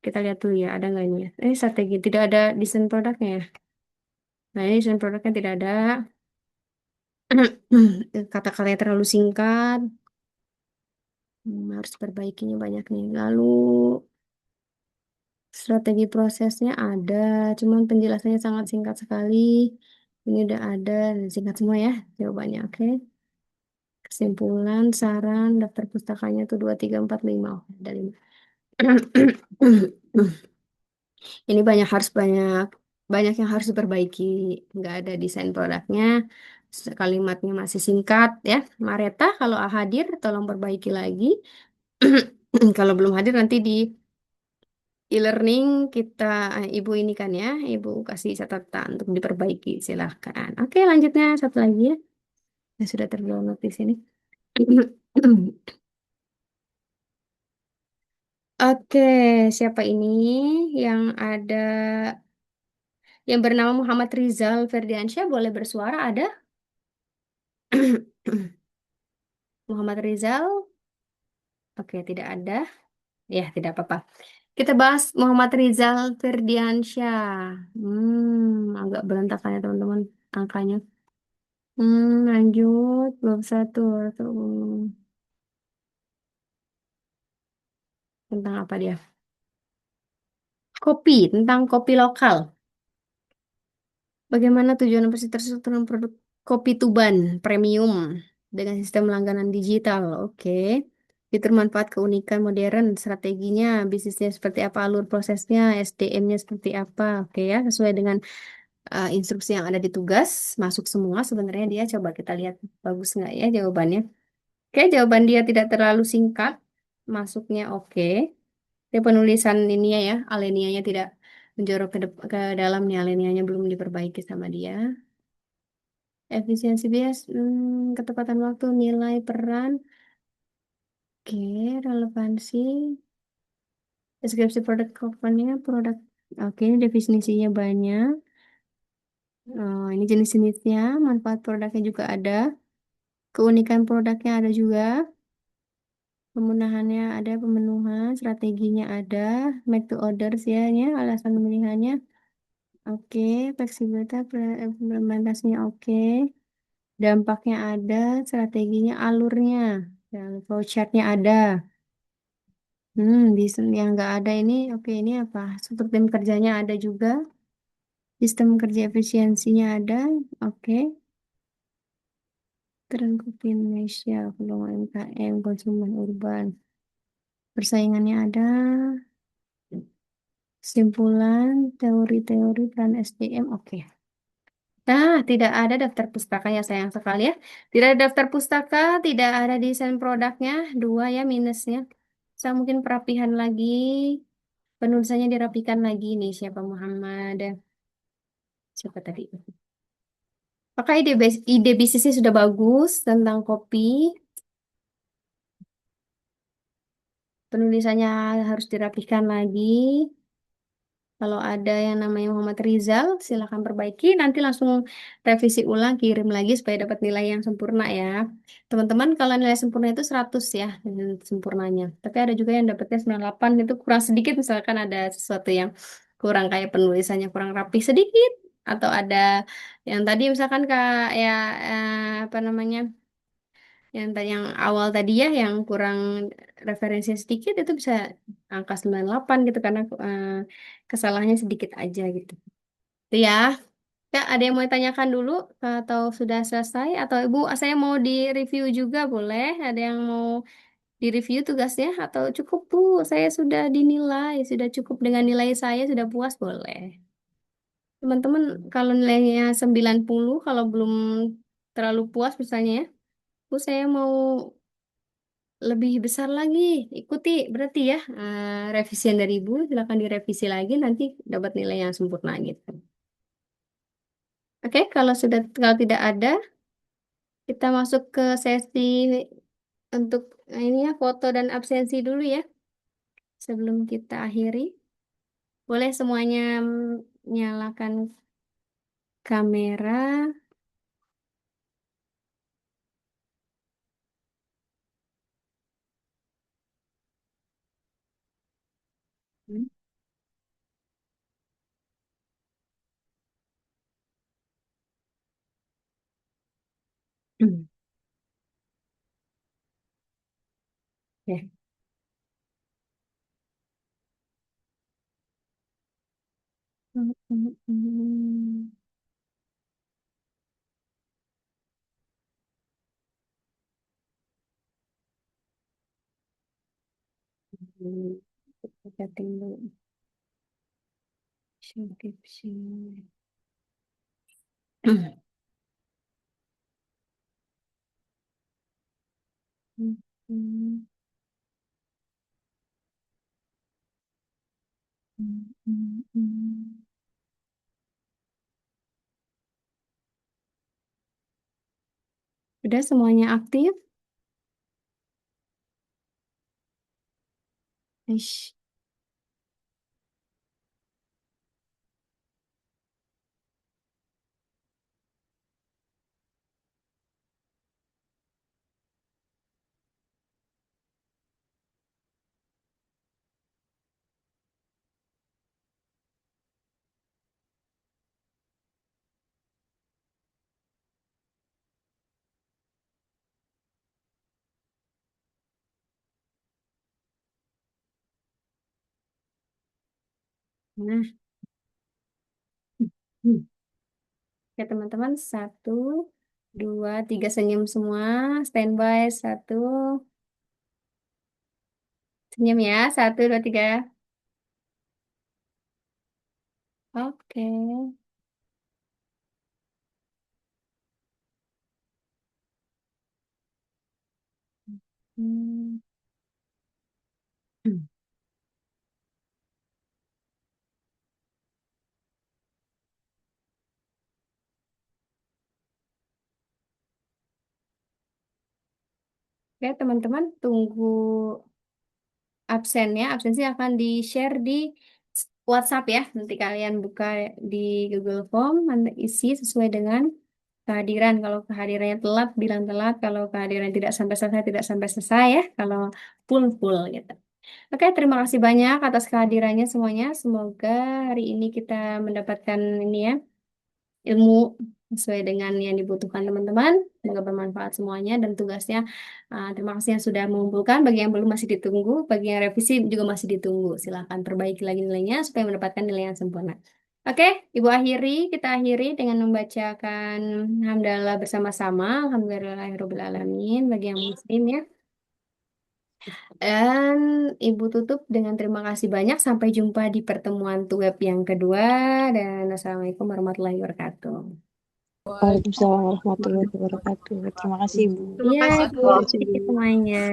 kita lihat dulu ya, ada nggak ini ya? Strategi tidak ada desain produknya ya. Nah, ini desain produknya tidak ada. Kata-katanya terlalu singkat. Harus perbaikinya banyak nih. Lalu strategi prosesnya ada, cuman penjelasannya sangat singkat sekali. Ini udah ada, dan singkat semua ya jawabannya. Oke. Kesimpulan, saran, daftar pustakanya tuh 2, 3, 4, 5. Oke, ada 5. Ini banyak banyak yang harus diperbaiki. Nggak ada desain produknya. Kalimatnya masih singkat ya. Mareta, kalau hadir tolong perbaiki lagi. Kalau belum hadir nanti di e-learning kita ibu ini kan ya, ibu kasih catatan untuk diperbaiki. Silahkan. Oke, lanjutnya satu lagi ya. Yang sudah terdownload di sini. Oke, siapa ini yang ada yang bernama Muhammad Rizal Ferdiansyah boleh bersuara ada? Muhammad Rizal? Oke, tidak ada. Ya, tidak apa-apa. Kita bahas Muhammad Rizal Ferdiansyah. Agak berantakan ya teman-teman angkanya. Lanjut. Bab satu. Tentang apa dia? Kopi, tentang kopi lokal. Bagaimana tujuan operasi tersebut dengan produk kopi Tuban premium dengan sistem langganan digital? Oke. Fitur manfaat keunikan modern, strateginya, bisnisnya seperti apa, alur prosesnya, SDM-nya seperti apa. Oke ya, sesuai dengan instruksi yang ada di tugas, masuk semua sebenarnya dia. Coba kita lihat bagus nggak ya jawabannya. Oke, jawaban dia tidak terlalu singkat, masuknya oke. Dia penulisan ini ya, alenianya tidak menjorok ke dalamnya, alenianya belum diperbaiki sama dia. Efisiensi bias, ketepatan waktu, nilai peran, oke, relevansi, deskripsi produk company produk, oke, ini definisinya banyak. Ini jenis-jenisnya, manfaat produknya juga ada, keunikan produknya ada juga, pemenuhannya ada, pemenuhan, strateginya ada, make to orders ya, alasan pemilihannya, oke, fleksibilitas, implementasinya oke. Dampaknya ada, strateginya, alurnya, ya, flowchartnya ada. Di yang nggak ada ini, oke ini apa? Struktur tim kerjanya ada juga, sistem kerja efisiensinya ada, oke. Tren kopi Indonesia, peluang UMKM, konsumen urban, persaingannya ada, kesimpulan, teori-teori peran SDM, oke. Nah, tidak ada daftar pustaka ya sayang sekali ya. Tidak ada daftar pustaka, tidak ada desain produknya, dua ya minusnya. Saya mungkin perapihan lagi, penulisannya dirapikan lagi nih siapa Muhammad, siapa tadi? Apakah ide bisnisnya sudah bagus tentang kopi? Penulisannya harus dirapikan lagi. Kalau ada yang namanya Muhammad Rizal, silakan perbaiki. Nanti langsung revisi ulang, kirim lagi supaya dapat nilai yang sempurna ya. Teman-teman, kalau nilai sempurna itu 100 ya, sempurnanya. Tapi ada juga yang dapatnya 98, itu kurang sedikit. Misalkan ada sesuatu yang kurang kayak penulisannya kurang rapi sedikit. Atau ada yang tadi misalkan kayak apa namanya, yang awal tadi ya, yang kurang referensi sedikit itu bisa angka 98 gitu karena kesalahannya sedikit aja gitu. Itu ya. Kak, ada yang mau ditanyakan dulu atau sudah selesai atau Ibu saya mau di-review juga boleh? Ada yang mau di-review tugasnya atau cukup Bu? Saya sudah dinilai, sudah cukup dengan nilai saya sudah puas boleh. Teman-teman kalau nilainya 90 kalau belum terlalu puas misalnya ya, Bu saya mau lebih besar lagi. Ikuti berarti ya revisian dari Ibu. Silakan direvisi lagi nanti dapat nilai yang sempurna gitu. Oke, kalau tidak ada, kita masuk ke sesi untuk ini ya foto dan absensi dulu ya. Sebelum kita akhiri, boleh semuanya nyalakan kamera. Ya. Hmm, hmm, hmm. Hmm, Setting dulu. Description. Hmm, hmm, hmm. Udah semuanya aktif? Ish. Nah, hmm. Oke teman-teman, satu, dua, tiga senyum semua, standby, satu, senyum ya, satu, dua, tiga. Oke. Hmm. Oke teman-teman, tunggu absennya. Absensi akan di-share di WhatsApp ya. Nanti kalian buka di Google Form, nanti isi sesuai dengan kehadiran. Kalau kehadirannya telat, bilang telat. Kalau kehadiran tidak sampai selesai, tidak sampai selesai ya. Kalau full, full gitu. Oke, terima kasih banyak atas kehadirannya semuanya. Semoga hari ini kita mendapatkan ini ya, ilmu sesuai dengan yang dibutuhkan teman-teman. Semoga bermanfaat semuanya dan tugasnya. Terima kasih yang sudah mengumpulkan. Bagi yang belum masih ditunggu, bagi yang revisi juga masih ditunggu. Silahkan perbaiki lagi nilainya supaya mendapatkan nilai yang sempurna. Oke, Ibu akhiri, kita akhiri dengan membacakan hamdalah bersama-sama. Alhamdulillahirrahmanirrahim bagi yang muslim ya. Dan Ibu tutup dengan terima kasih banyak. Sampai jumpa di pertemuan web yang kedua. Dan Assalamualaikum warahmatullahi wabarakatuh. Waalaikumsalam warahmatullahi wabarakatuh. Terima kasih, Bu. Iya, Terima Ibu. kasih. Terima kasih semuanya.